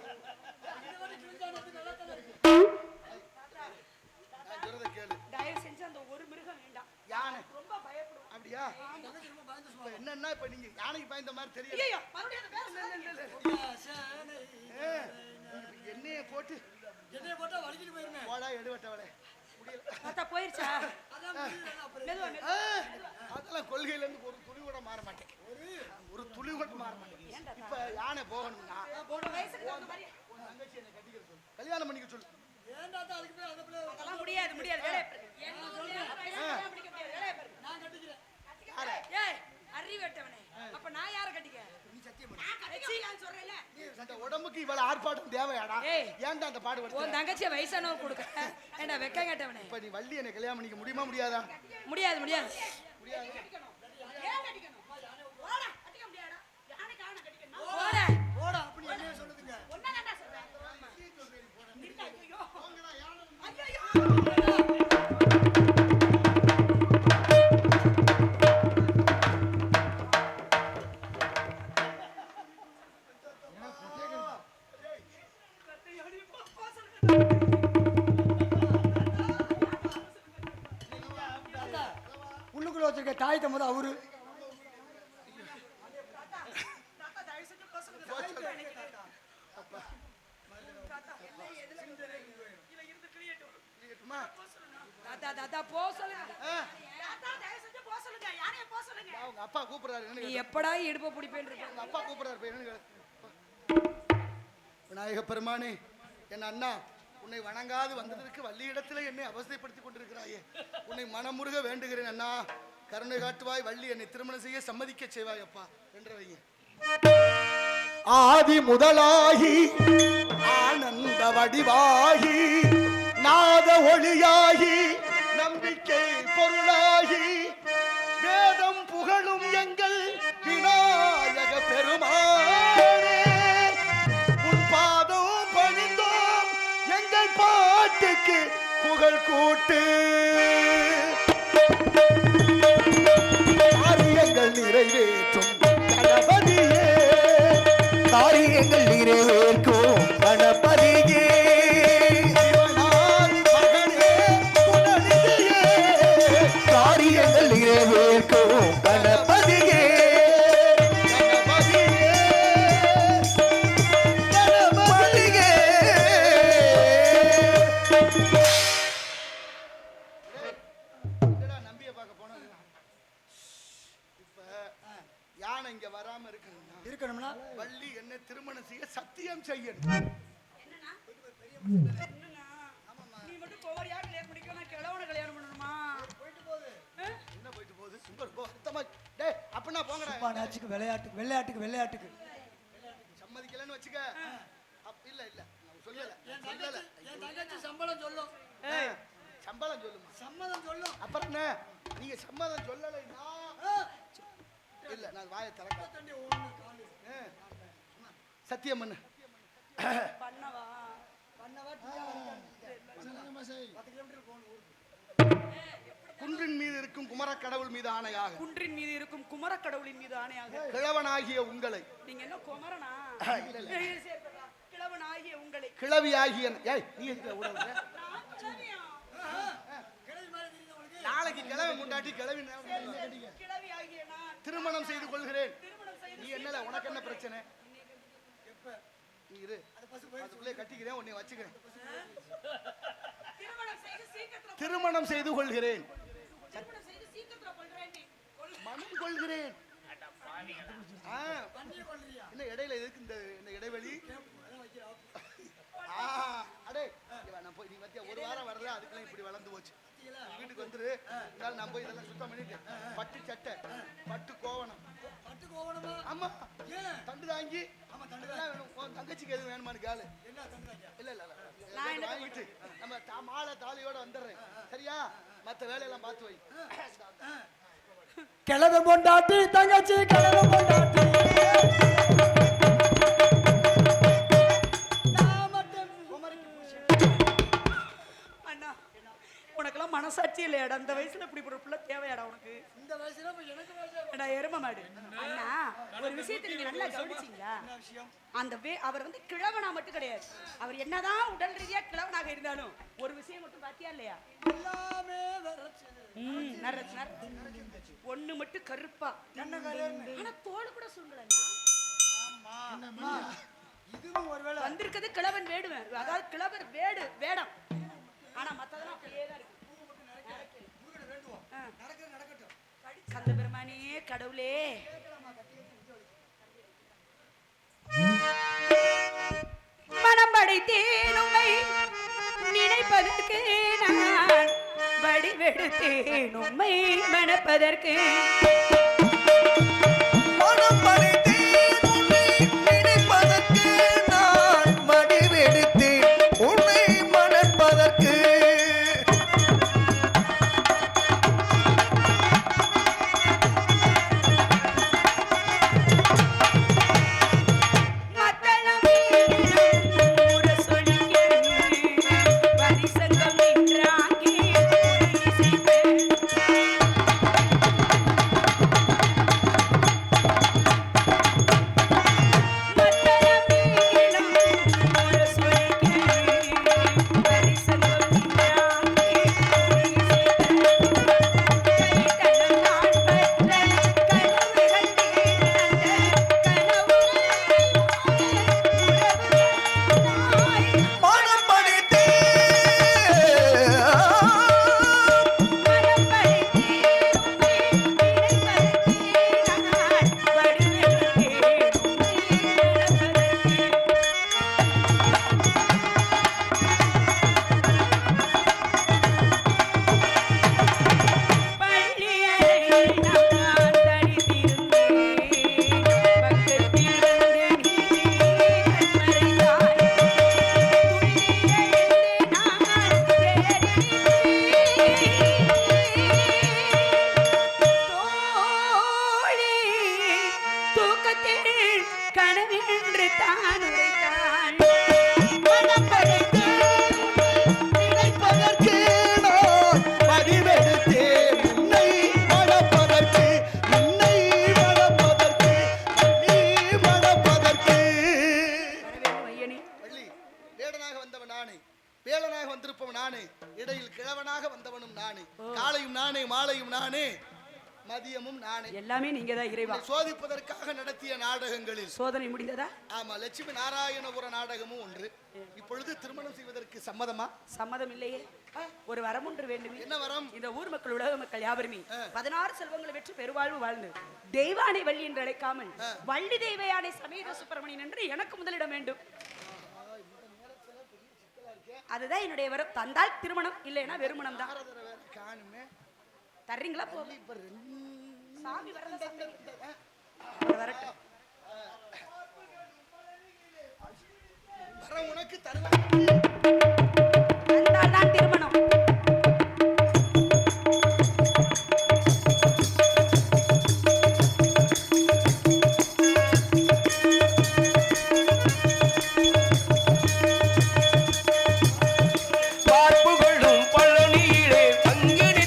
நான் சொல்றத கேளு. தயவு செஞ்சு அந்த ஒரு மிருகம் வேண்டாம். யானை ரொம்ப பயப்படும். அப்படியா? இப்ப என்னன்னா இப்ப நீங்க யானைக்கு பயந்த மாதிரி தெரியல. ஐயோ, மறுபடியும் அந்த பேர் இல்ல. என்னைய போட்டு என்னைய போட்டா வலிக்கிட்டு போயிருங்க. போடா எடுவட்டவளே. முடியல. தாத்தா போயிருச்சா? மெதுவா, மெதுவா. அதெல்லாம் கொள்கையில இருந்து ஒரு துளி கூட மாற மாட்டேன். ஒரு துளி கூட மாற மாட்டேன். இப்ப யானை போகணும்னா வயசுக்கு தகுந்த மாதிரி. உன் தங்கச்சி என்னை கட்டிக்கிற சொல்லு. கல்யாணம் பண்ணிக்க சொல்லு. ஏன் தாத்தா அதுக்கு போய் அந்த பிள்ளை அதெல்லாம் முடியாது, முடியாது. வேலையை பாரு. என்ன சொல்றேன்? கல்யாணம் பண்ணிக்க முடியாது. வேலையை பாரு. நான் கட்டிக்கிறேன். ஏய், அறிவட்டவனே. அப்ப நான் யாரை கட்டிக்க? நீ சத்தியம் பண்ணு. நான் கட்டிக்கலாம்னு சொல்றேன்ல. அந்த உடம்புக்கு இவ்வளவு ஆர்ப்பாட்டம் தேவையாடா? ஏய். ஏன்டா அந்த பாடு உன் வருது? தங்கச்சியை வயசானவங்க கொடுக்க ஏண்டா வெக்க கேட்டவனே? இப்ப நீ வள்ளி என்னை கல்யாணம் பண்ணிக்க முடியுமா முடியாதா? முடியாது, முடியாது. போடா. போடா அப்படி என்னைய சொல்லுதுங்க. தாத்தா, உள்ளுக்குள்ள வச்சிருக்க தாய் தம்பது அவரு. கேட்டுமா? தாத்தா, தாத்தா போ சொல்லுங்க. ஆ, தாத்தா தயவு செஞ்சு போ சொல்லுங்க. யாரையும் போ சொல்லுங்க. உங்க அப்பா கூப்பிடுறாரு. என்னன்னு நீ கேளு. எப்படா இடுப்ப பிடிப்பேன்னு இருக்க? உங்க அப்பா கூப்பிடுறாரு. போய் என்னன்னு கேளு. விநாயக பெருமானே, என் அண்ணா உன்னை வணங்காது வந்ததற்கு வள்ளியிடத்தில் என்னை அவஸ்தைப்படுத்திக் கொண்டிருக்கிறாயே. உன்னை மனமுருக வேண்டுகிறேன் அண்ணா. கருணை காட்டுவாய். வள்ளி என்னை திருமணம் செய்ய சம்மதிக்க செய்வாய் அப்பா என்று வைங்க. ஆதி முதலாகி ஆனந்த வடிவாகி நாத ஒளியாகி நம்பிக்கை பொருளாகி வேதம் புகழும் எங்கள் விநாயக பெருமானே, உன் பாதம் பணிந்தோம் எங்கள் பாட்டுக்கு புகழ் கூட்டு. காரியங்கள் நிறைவேற்றும் கணபதியே, காரியங்கள் நிறைவேற்கும் கணபதியே, சிவனார் மகனே குணநிதியே, காரியங்கள் நிறைவேற்கும் கணபதியே, கணபதியே, கணபதியே. என்னடா நம்பியை பார்க்க போனோம். இப்ப யானை இங்க வராம இருக்கணும்னா இருக்கணும்னா வள்ளி என்ன திருமணம் செய்ய சத்தியம் செய்யணும். நீ மட்டும் கோவரியா கல்யாணம் பண்ணிக்கோ, நான் கிழவனை கல்யாணம் பண்ணணுமா? என்ன போயிட்டு போகுது? சும்மா ரொம்ப வருத்தமா. டேய் அப்பனா போங்கடா. நாச்சுக்கு விளையாட்டுக்கு விளையாட்டுக்கு விளையாட்டுக்கு சம்மதிக்கலன்னு வச்சுக்க. இல்ல இல்ல நான் சொல்லல. என் தங்கச்சி சம்பளம் சொல்லும். ஏய், சம்பளம் சொல்லுமா? சம்மதம் சொல்லும். அப்புறம் என்ன? நீங்க சம்மதம் சொல்லலைன்னா இல்ல நான் வாயை திறக்க. சத்தியம் பண்ணு. பண்ணவா? குன்றின் மீது இருக்கும் குமரக் கடவுள் மீது ஆணையாக, குன்றின் மீது இருக்கும் குமர கடவுளின் மீது ஆணையாக, கிழவனாகிய உங்களை, நீங்க என்ன குமரனா? இல்ல, இல்ல. கிழவன் ஆகிய உங்களை. கிழவியாகிய ஏய் நீ எதுக்கு உடவுற? கிளவி மாதிரி தெரியுது உங்களுக்கு. நாளைக்கு கிளவி முண்டாட்டி கிளவி திருமணம் செய்து கொள்கிறேன். நீ என்னல உனக்கு என்ன பிரச்சனை? நீ இரு, அதுக்குள்ளே கட்டிக்கிறேன், உன்னை வச்சுக்கிறேன். திருமணம் செய்து கொள்கிறேன், மனம் கொள்கிறேன். என்ன இடையில எதுக்கு இந்த இடைவெளி? அடே நான் போய் நீ மத்திய ஒரு வாரம் வரல, அதுக்குள்ள இப்படி வளர்ந்து போச்சு. வீட்டுக்கு வந்துரு, நான் போய் இதெல்லாம் சுத்தம் பண்ணிட்டேன். பட்டு சட்டை, பட்டு கோவணம். ஆமா, தண்டு தாங்கி தங்கச்சிக்கு எதுவும் வேணுமான்னு கேளு. இல்ல இல்ல இல்ல வாங்கிட்டு நம்ம மாலை தாலியோட வந்துடுறேன், சரியா? மத்த வேலையெல்லாம் பார்த்து வை. கிளம்ப பொண்டாட்டி தங்கச்சி கிளம்ப பொண்டாட்டி அண்ணா, உனக்கெல்லாம் மனசாட்சி இல்லையாடா? அந்த வயசுல இப்படி ஒரு பிள்ளை தேவையாடா உனக்கு? இந்த வயசுல எனக்கு எரும மாடு. அண்ணா, ஒரு விஷயத்தை நீங்க நல்லா கவனிச்சீங்களா? அந்த அவர் வந்து கிழவனா மட்டும் கிடையாது. அவர் என்னதான் உடல் ரீதியா கிழவனாக இருந்தாலும் ஒரு விஷயம் மட்டும் பாத்தியா இல்லையா? எல்லாமே ஒண்ணு மட்டும் கருப்பா, ஆனா தோடு கூட சுங்கலன்னா. இதுவும் ஒருவேளை வந்திருக்கிறது கிழவன் வேடுவன், அதாவது கிழவர் வேடு வேடம். ஆனா மத்ததெல்லாம் அப்படியே தான் இருக்கு. கந்த பெருமானே, கடவுளே, மனம் படைத்தேன் உம்மை நினைப்பதற்கு, நான் வடிவெடுத்தேன் உம்மை மணப்பதற்கு. மனம் படைத்தேன் உன்னை நினைப்பதற்கு, நான் வடிவெடுத்தேன் உன்னை மணப்பதற்கு. எல்லாமே நீங்க தான் இறைவா. சோதிப்பதற்காக நடத்திய நாடகங்களில் சோதனை முடிந்ததா? ஆமா, லட்சுமி நாராயணபுர நாடகமும் ஒன்று. இப்பொழுது திருமணம் செய்வதற்கு சம்மதமா? சம்மதம் இல்லையே. ஒரு வரம் ஒன்று வேண்டும். என்ன வரம்? இந்த ஊர் மக்கள், உலக மக்கள் யாவருமே 16 செல்வங்களை பெற்று பெருவாழ்வு வாழ்ந்து தெய்வானை வள்ளி என்று அழைக்காமல் வள்ளி தெய்வயானை சமேத சுப்பிரமணியன் என்று எனக்கு முதலிடம் வேண்டும். அதுதான் என்னுடைய வரம். தந்தால் திருமணம், இல்லைன்னா வெறுமணம் தான். தர்றீங்களா? சாமி வரட்டும். உனக்கு தந்தால்தான் திருமணம். பங்கினி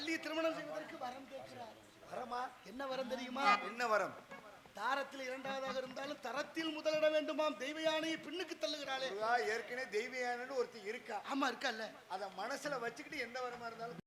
வள்ளியை திருமணம் செய்வதற்கு வரம் கேட்கிறார். வரமா? என்ன வரம் தெரியுமா? என்ன வரம்? தாரத்தில் இரண்டாவதாக இருந்தாலும் தரத்தில் முதலிட வேண்டுமாம். தெய்வ யானையை பின்னுக்கு தள்ளுகிறாளே. ஏற்கனவே தெய்வ யானைன்னு ஒருத்தி இருக்கா. ஆமா இருக்கல்ல. அத மனசுல வச்சுக்கிட்டு எந்த வரமா இருந்தாலும்